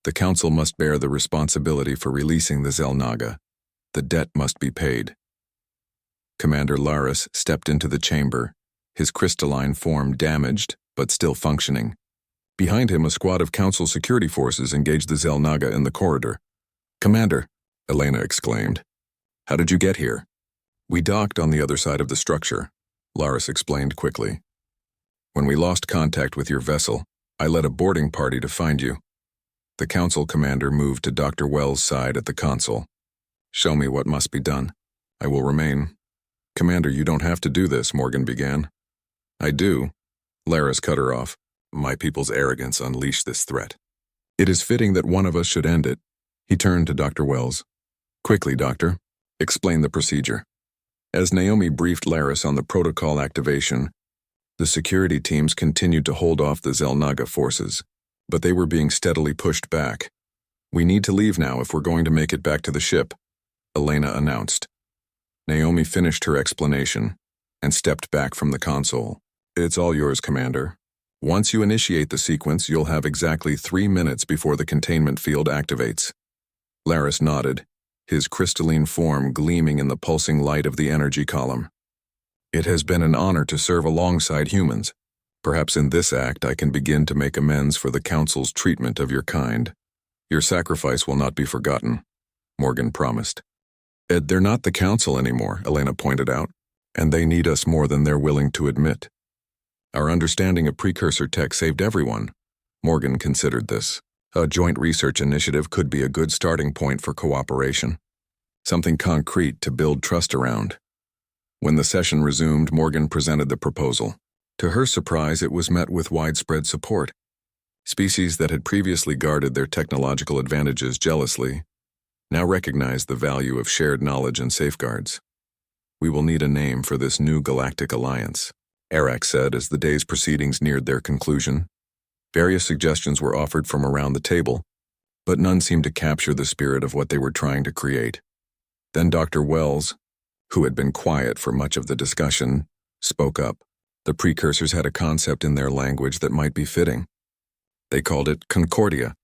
The Council must bear the responsibility for releasing the Xel'Naga. The debt must be paid. Commander Laris stepped into the chamber, his crystalline form damaged, but still functioning. Behind him, a squad of Council security forces engaged the Xel'Naga in the corridor. Commander, Helena exclaimed. How did you get here? We docked on the other side of the structure, Laris explained quickly. When we lost contact with your vessel, I led a boarding party to find you. The Council commander moved to Dr. Wells' side at the console. Show me what must be done. I will remain. Commander, you don't have to do this, Morgan began. I do. Laris cut her off. My people's arrogance unleashed this threat. It is fitting that one of us should end it. He turned to Dr. Wells. Quickly, Doctor. Explain the procedure. As Naomi briefed Laris on the protocol activation, the security teams continued to hold off the Xel'Naga forces, but they were being steadily pushed back. We need to leave now if we're going to make it back to the ship, Helena announced. Naomi finished her explanation and stepped back from the console. It's all yours, Commander. Once you initiate the sequence, you'll have exactly 3 minutes before the containment field activates. Laris nodded, his crystalline form gleaming in the pulsing light of the energy column. It has been an honor to serve alongside humans. Perhaps in this act I can begin to make amends for the Council's treatment of your kind. Your sacrifice will not be forgotten, Morgan promised. Ed, they're not the Council anymore, Elena pointed out, and they need us more than they're willing to admit. Our understanding of precursor tech saved everyone. Morgan considered this. A joint research initiative could be a good starting point for cooperation. Something concrete to build trust around. When the session resumed, Morgan presented the proposal. To her surprise, it was met with widespread support. Species that had previously guarded their technological advantages jealously now recognized the value of shared knowledge and safeguards. We will need a name for this new galactic alliance, Arax said as the day's proceedings neared their conclusion. Various suggestions were offered from around the table, but none seemed to capture the spirit of what they were trying to create. Then Dr. Wells, who had been quiet for much of the discussion, spoke up. The precursors had a concept in their language that might be fitting. They called it Concordia,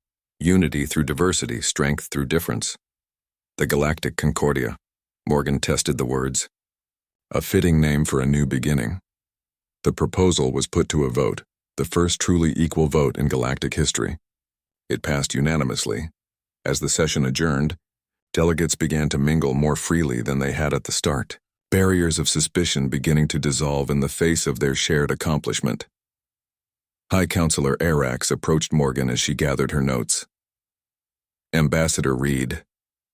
unity through diversity, strength through difference. The Galactic Concordia. Morgan tested the words. A fitting name for a new beginning. The proposal was put to a vote, the first truly equal vote in galactic history. It passed unanimously. As the session adjourned, delegates began to mingle more freely than they had at the start, barriers of suspicion beginning to dissolve in the face of their shared accomplishment. High Counselor Arax approached Morgan as she gathered her notes. Ambassador Reed,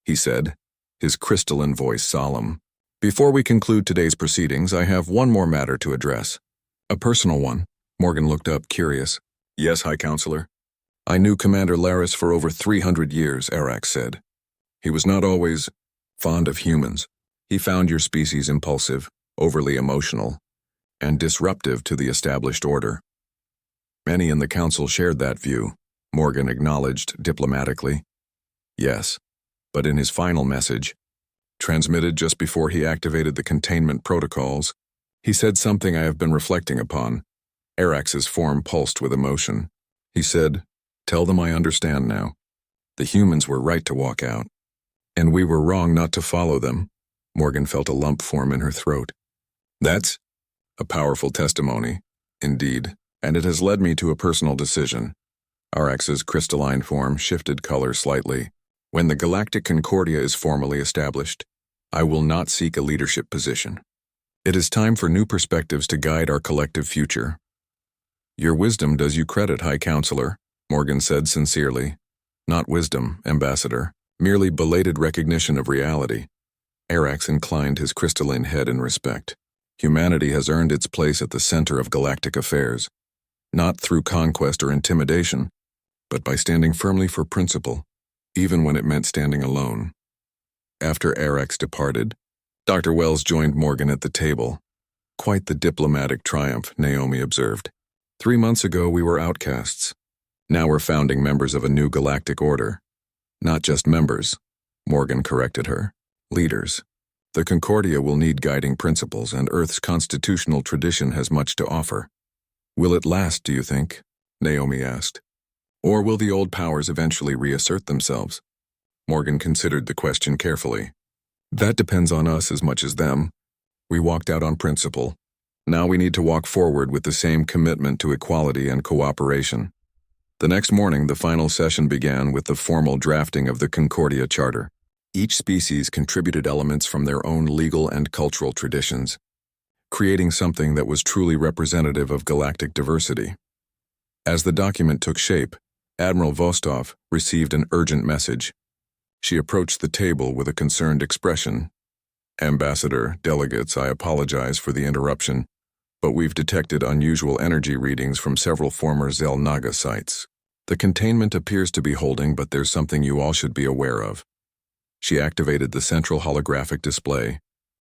he said, his crystalline voice solemn. Before we conclude today's proceedings, I have one more matter to address. A personal one. Morgan looked up, curious. Yes, High Counselor. I knew Commander Laris for over 300 years, Arax said. He was not always fond of humans. He found your species impulsive, overly emotional, and disruptive to the established order. Many in the Council shared that view, Morgan acknowledged diplomatically. Yes, but in his final message, transmitted just before he activated the containment protocols, he said something I have been reflecting upon. Arax's form pulsed with emotion. He said, "Tell them I understand now. The humans were right to walk out, and we were wrong not to follow them." Morgan felt a lump form in her throat. That's a powerful testimony, indeed, and it has led me to a personal decision. Arax's crystalline form shifted color slightly. When the Galactic Concordia is formally established, I will not seek a leadership position. It is time for new perspectives to guide our collective future. Your wisdom does you credit, High Counselor, Morgan said sincerely. Not wisdom, Ambassador, merely belated recognition of reality. Arax inclined his crystalline head in respect. Humanity has earned its place at the center of galactic affairs, not through conquest or intimidation, but by standing firmly for principle, even when it meant standing alone. After Arax departed, Dr. Wells joined Morgan at the table. Quite the diplomatic triumph, Naomi observed. 3 months ago we were outcasts. Now we're founding members of a new galactic order. Not just members, Morgan corrected her. Leaders. The Concordia will need guiding principles, and Earth's constitutional tradition has much to offer. Will it last, do you think? Naomi asked. Or will the old powers eventually reassert themselves? Morgan considered the question carefully. That depends on us as much as them. We walked out on principle. Now we need to walk forward with the same commitment to equality and cooperation. The next morning, the final session began with the formal drafting of the Concordia Charter. Each species contributed elements from their own legal and cultural traditions, creating something that was truly representative of galactic diversity. As the document took shape, Admiral Vostov received an urgent message. She approached the table with a concerned expression. Ambassador, delegates, I apologize for the interruption, but we've detected unusual energy readings from several former Zelnaga sites. The containment appears to be holding, but there's something you all should be aware of. She activated the central holographic display,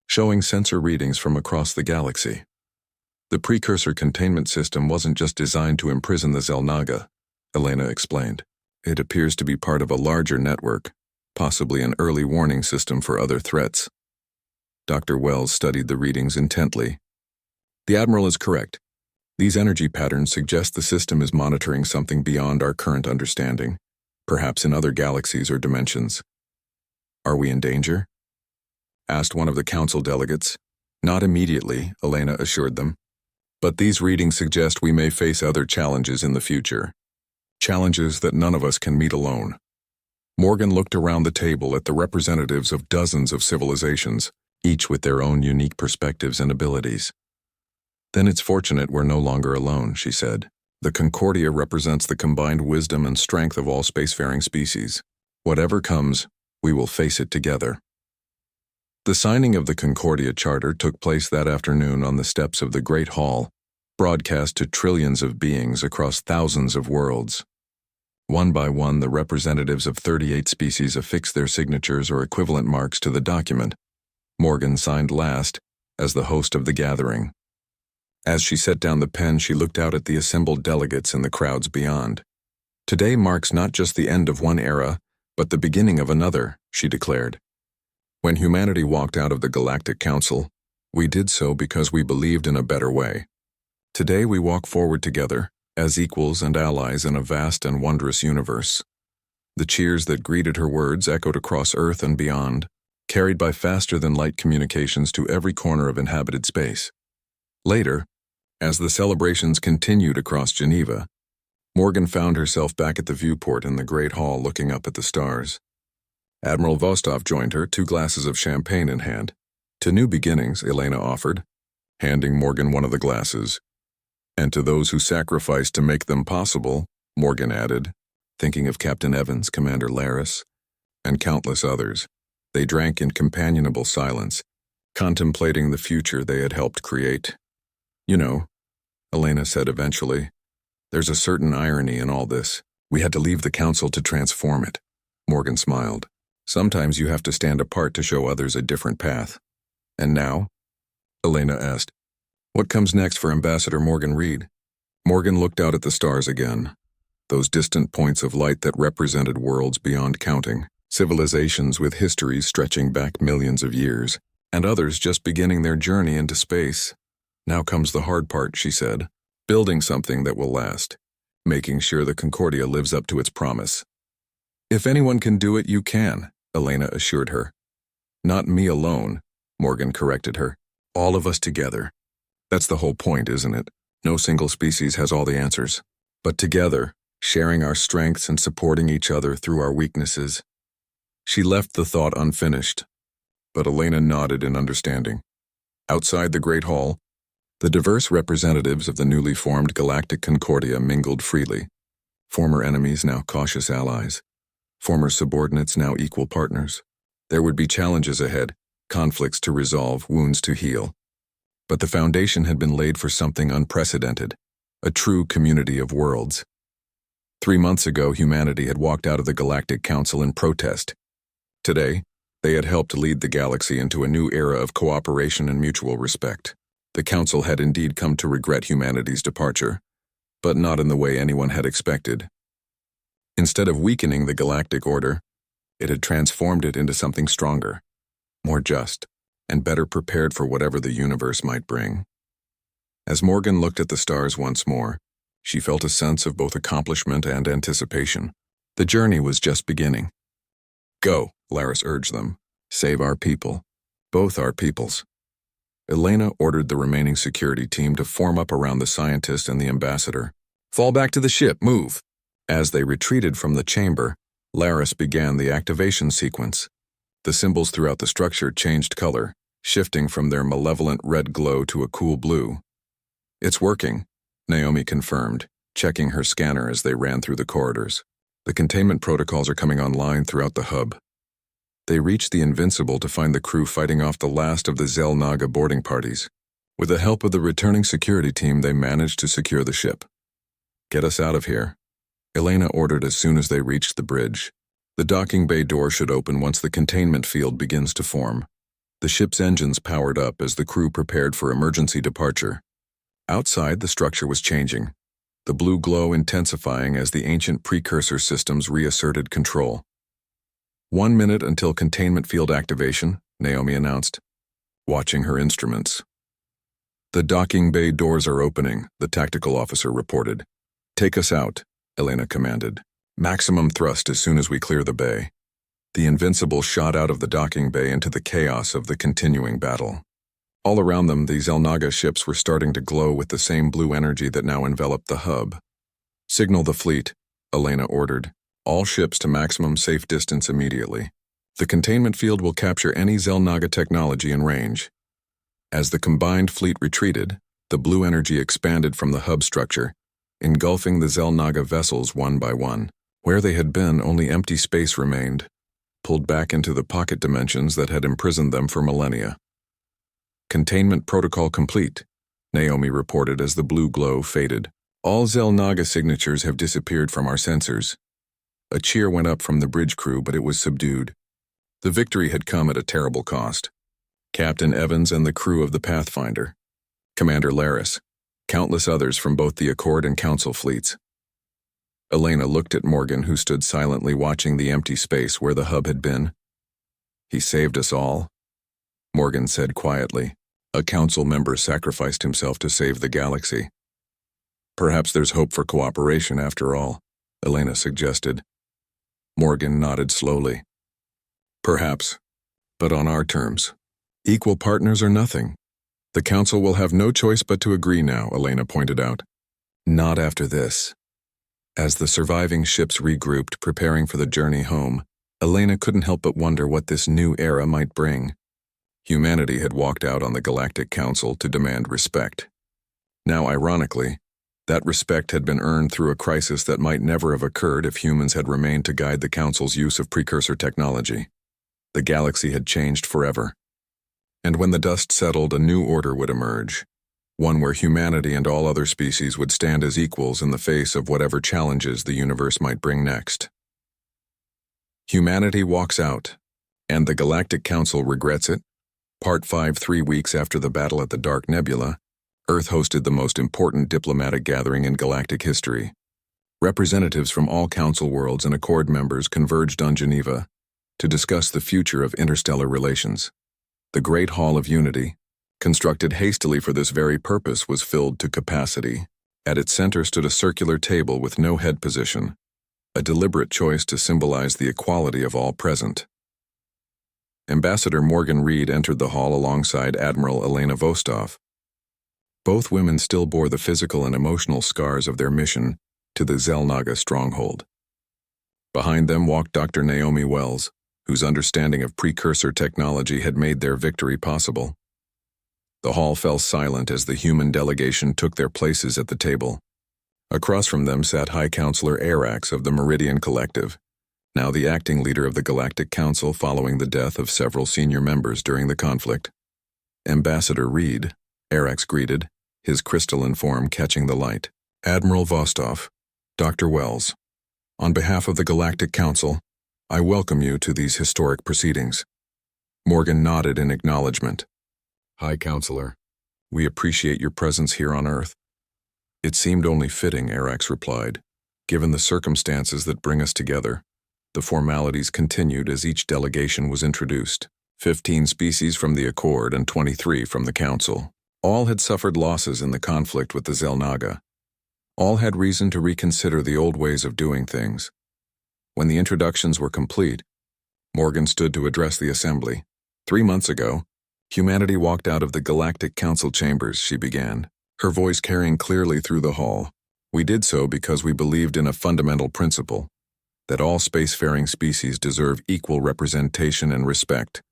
showing sensor readings from across the galaxy. The precursor containment system wasn't just designed to imprison the Zelnaga, Elena explained. It appears to be part of a larger network, possibly an early warning system for other threats. Dr. Wells studied the readings intently. The Admiral is correct. These energy patterns suggest the system is monitoring something beyond our current understanding, perhaps in other galaxies or dimensions. Are we in danger? Asked one of the council delegates. Not immediately, Elena assured them. But these readings suggest we may face other challenges in the future. Challenges that none of us can meet alone. Morgan looked around the table at the representatives of dozens of civilizations, each with their own unique perspectives and abilities. Then it's fortunate we're no longer alone, she said. The Concordia represents the combined wisdom and strength of all spacefaring species. Whatever comes, we will face it together. The signing of the Concordia Charter took place that afternoon on the steps of the Great Hall, broadcast to trillions of beings across thousands of worlds. One by one, the representatives of 38 species affixed their signatures or equivalent marks to the document. Morgan signed last, as the host of the gathering. As she set down the pen, she looked out at the assembled delegates and the crowds beyond. Today marks not just the end of one era, but the beginning of another, she declared. When humanity walked out of the Galactic Council, we did so because we believed in a better way. Today we walk forward together, as equals and allies in a vast and wondrous universe. The cheers that greeted her words echoed across Earth and beyond, carried by faster-than-light communications to every corner of inhabited space. Later, as the celebrations continued across Geneva, Morgan found herself back at the viewport in the Great Hall looking up at the stars. Admiral Vostok joined her, 2 glasses of champagne in hand. To new beginnings, Elena offered, handing Morgan one of the glasses. And to those who sacrificed to make them possible, Morgan added, thinking of Captain Evans, Commander Laris, and countless others. They drank in companionable silence, contemplating the future they had helped create. You know, Elena said eventually, there's a certain irony in all this. We had to leave the council to transform it. Morgan smiled. Sometimes you have to stand apart to show others a different path. And now? Elena asked. What comes next for Ambassador Morgan Reed? Morgan looked out at the stars again. Those distant points of light that represented worlds beyond counting, civilizations with histories stretching back millions of years, and others just beginning their journey into space. Now comes the hard part, she said. Building something that will last. Making sure the Concordia lives up to its promise. If anyone can do it, you can, Elena assured her. Not me alone, Morgan corrected her. All of us together. That's the whole point, isn't it? No single species has all the answers. But together, sharing our strengths and supporting each other through our weaknesses. She left the thought unfinished, but Elena nodded in understanding. Outside the Great Hall, the diverse representatives of the newly formed Galactic Concordia mingled freely. Former enemies, now cautious allies. Former subordinates, now equal partners. There would be challenges ahead, conflicts to resolve, wounds to heal. But the foundation had been laid for something unprecedented, a true community of worlds. 3 months ago, humanity had walked out of the Galactic Council in protest. Today, they had helped lead the galaxy into a new era of cooperation and mutual respect. The Council had indeed come to regret humanity's departure, but not in the way anyone had expected. Instead of weakening the galactic order, it had transformed it into something stronger, more just, and better prepared for whatever the universe might bring. As Morgan looked at the stars once more, she felt a sense of both accomplishment and anticipation. The journey was just beginning. Go, Laris urged them. Save our people. Both our peoples. Elena ordered the remaining security team to form up around the scientist and the ambassador. Fall back to the ship, move. As they retreated from the chamber, Laris began the activation sequence. The symbols throughout the structure changed color, shifting from their malevolent red glow to a cool blue. It's working, Naomi confirmed, checking her scanner as they ran through the corridors. The containment protocols are coming online throughout the hub. They reached the Invincible to find the crew fighting off the last of the Zelnaga boarding parties. With the help of the returning security team, they managed to secure the ship. Get us out of here, Elena ordered as soon as they reached the bridge. The docking bay door should open once the containment field begins to form. The ship's engines powered up as the crew prepared for emergency departure. Outside, the structure was changing, the blue glow intensifying as the ancient precursor systems reasserted control. 1 minute until containment field activation, Naomi announced, watching her instruments. The docking bay doors are opening, the tactical officer reported. Take us out, Elena commanded. Maximum thrust as soon as we clear the bay. The Invincible shot out of the docking bay into the chaos of the continuing battle. All around them, the Xel'Naga ships were starting to glow with the same blue energy that now enveloped the hub. Signal the fleet, Elena ordered. All ships to maximum safe distance immediately. The containment field will capture any Xel'Naga technology in range. As the combined fleet retreated, the blue energy expanded from the hub structure, engulfing the Xel'Naga vessels one by one. Where they had been, only empty space remained, pulled back into the pocket dimensions that had imprisoned them for millennia. Containment protocol complete, Naomi reported as the blue glow faded. All Xel'Naga signatures have disappeared from our sensors. A cheer went up from the bridge crew, but it was subdued. The victory had come at a terrible cost. Captain Evans and the crew of the Pathfinder, Commander Laris, countless others from both the Accord and Council fleets. Elena looked at Morgan, who stood silently watching the empty space where the hub had been. He saved us all, Morgan said quietly. A council member sacrificed himself to save the galaxy. Perhaps there's hope for cooperation after all, Elena suggested. Morgan nodded slowly. Perhaps, but on our terms. Equal partners or nothing. The council will have no choice but to agree now, Elena pointed out. Not after this. As the surviving ships regrouped, preparing for the journey home, Elena couldn't help but wonder what this new era might bring. Humanity had walked out on the Galactic Council to demand respect. Now, ironically, that respect had been earned through a crisis that might never have occurred if humans had remained to guide the Council's use of precursor technology. The galaxy had changed forever. And when the dust settled, a new order would emerge, one where humanity and all other species would stand as equals in the face of whatever challenges the universe might bring next. Humanity walks out, and the Galactic Council regrets it. Part 5. 3 weeks after the battle at the Dark Nebula, Earth hosted the most important diplomatic gathering in galactic history. Representatives from all Council worlds and Accord members converged on Geneva to discuss the future of interstellar relations. The Great Hall of Unity, constructed hastily for this very purpose, was filled to capacity. At its center stood a circular table with no head position, a deliberate choice to symbolize the equality of all present. Ambassador Morgan Reed entered the hall alongside Admiral Elena Vostov. Both women still bore the physical and emotional scars of their mission to the Xel'Naga stronghold. Behind them walked Dr. Naomi Wells, whose understanding of precursor technology had made their victory possible. The hall fell silent as the human delegation took their places at the table. Across from them sat High Counselor Arax of the Meridian Collective, now the acting leader of the Galactic Council following the death of several senior members during the conflict. Ambassador Reed, Arax greeted, his crystalline form catching the light. Admiral Vostov, Dr. Wells, on behalf of the Galactic Council, I welcome you to these historic proceedings. Morgan nodded in acknowledgement. High Counselor, we appreciate your presence here on Earth. It seemed only fitting, Arax replied, given the circumstances that bring us together. The formalities continued as each delegation was introduced. 15 species from the Accord and 23 from the Council. All had suffered losses in the conflict with the Xel'Naga. All had reason to reconsider the old ways of doing things. When the introductions were complete, Morgan stood to address the assembly. 3 months ago, humanity walked out of the Galactic Council chambers, she began, her voice carrying clearly through the hall. We did so because we believed in a fundamental principle, that all spacefaring species deserve equal representation and respect,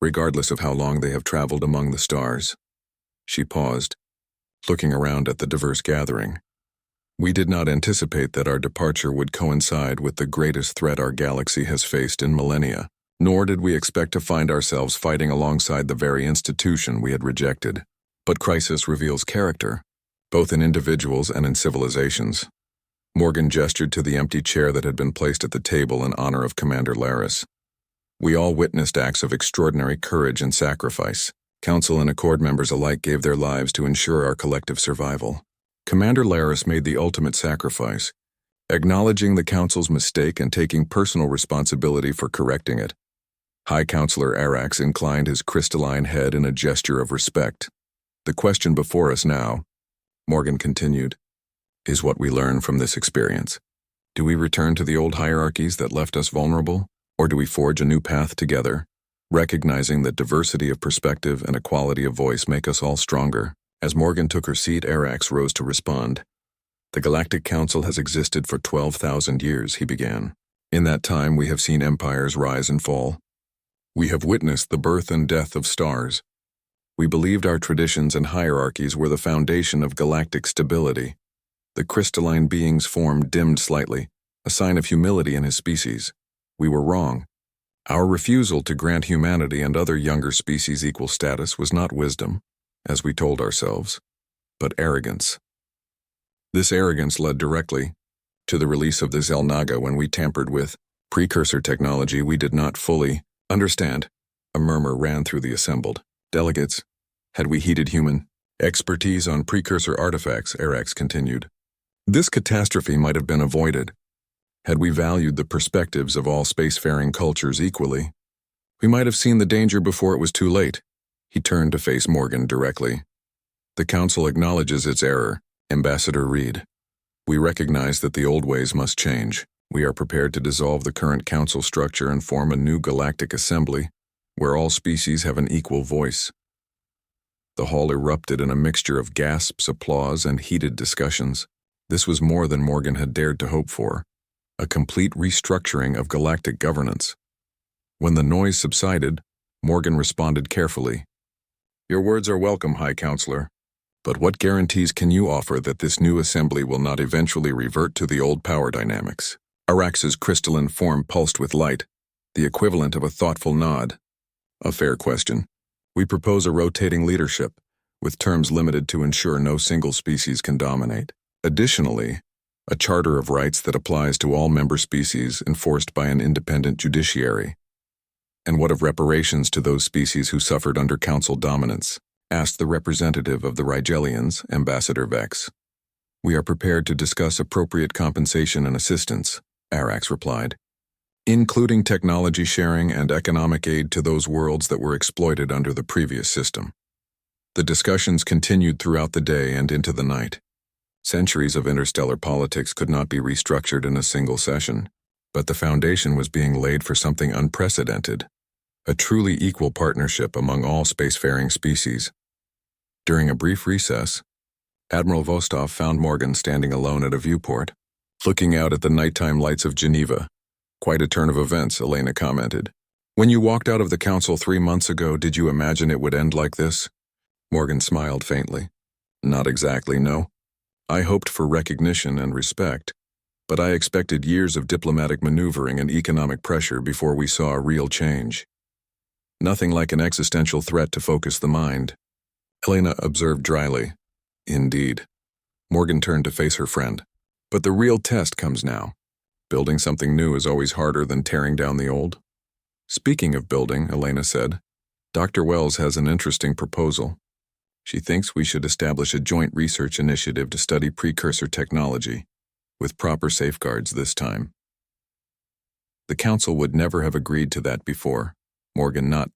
regardless of how long they have traveled among the stars. She paused, looking around at the diverse gathering. We did not anticipate that our departure would coincide with the greatest threat our galaxy has faced in millennia, nor did we expect to find ourselves fighting alongside the very institution we had rejected. But crisis reveals character, both in individuals and in civilizations. Morgan gestured to the empty chair that had been placed at the table in honor of Commander Laris. We all witnessed acts of extraordinary courage and sacrifice. Council and Accord members alike gave their lives to ensure our collective survival. Commander Laris made the ultimate sacrifice, acknowledging the Council's mistake and taking personal responsibility for correcting it. High Counselor Arax inclined his crystalline head in a gesture of respect. The question before us now, Morgan continued, is what we learn from this experience. Do we return to the old hierarchies that left us vulnerable, or do we forge a new path together, recognizing that diversity of perspective and equality of voice make us all stronger? As Morgan took her seat, Arax rose to respond. The Galactic Council has existed for 12,000 years, he began. In that time, we have seen empires rise and fall. We have witnessed the birth and death of stars. We believed our traditions and hierarchies were the foundation of galactic stability. The crystalline being's form dimmed slightly, a sign of humility in his species. We were wrong. Our refusal to grant humanity and other younger species equal status was not wisdom, as we told ourselves, but arrogance. This arrogance led directly to the release of the Zelnaga when we tampered with precursor technology we did not fully understand. A murmur ran through the assembled delegates. Had we heeded human expertise on precursor artifacts, Arax continued, this catastrophe might have been avoided. Had we valued the perspectives of all spacefaring cultures equally, we might have seen the danger before it was too late. He turned to face Morgan directly. The Council acknowledges its error, Ambassador Reed. We recognize that the old ways must change. We are prepared to dissolve the current Council structure and form a new galactic assembly, where all species have an equal voice. The hall erupted in a mixture of gasps, applause, and heated discussions. This was more than Morgan had dared to hope for, a complete restructuring of galactic governance. When the noise subsided, Morgan responded carefully. Your words are welcome, High Counselor. But what guarantees can you offer that this new assembly will not eventually revert to the old power dynamics? Arax's crystalline form pulsed with light, the equivalent of a thoughtful nod. A fair question. We propose a rotating leadership, with terms limited to ensure no single species can dominate. Additionally, a charter of rights that applies to all member species enforced by an independent judiciary. And what of reparations to those species who suffered under Council dominance? Asked the representative of the Rigelians, Ambassador Vex. We are prepared to discuss appropriate compensation and assistance, Arax replied, including technology sharing and economic aid to those worlds that were exploited under the previous system. The discussions continued throughout the day and into the night. Centuries of interstellar politics could not be restructured in a single session, but the foundation was being laid for something unprecedented, a truly equal partnership among all spacefaring species. During a brief recess, Admiral Vostov found Morgan standing alone at a viewport, looking out at the nighttime lights of Geneva. Quite a turn of events, Elena commented. When you walked out of the Council 3 months ago, did you imagine it would end like this? Morgan smiled faintly. Not exactly, no. I hoped for recognition and respect, but I expected years of diplomatic maneuvering and economic pressure before we saw a real change. Nothing like an existential threat to focus the mind. Elena observed dryly. Indeed. Morgan turned to face her friend. But the real test comes now. Building something new is always harder than tearing down the old. Speaking of building, Elena said, Dr. Wells has an interesting proposal. She thinks we should establish a joint research initiative to study precursor technology, with proper safeguards this time. The Council would never have agreed to that before, Morgan not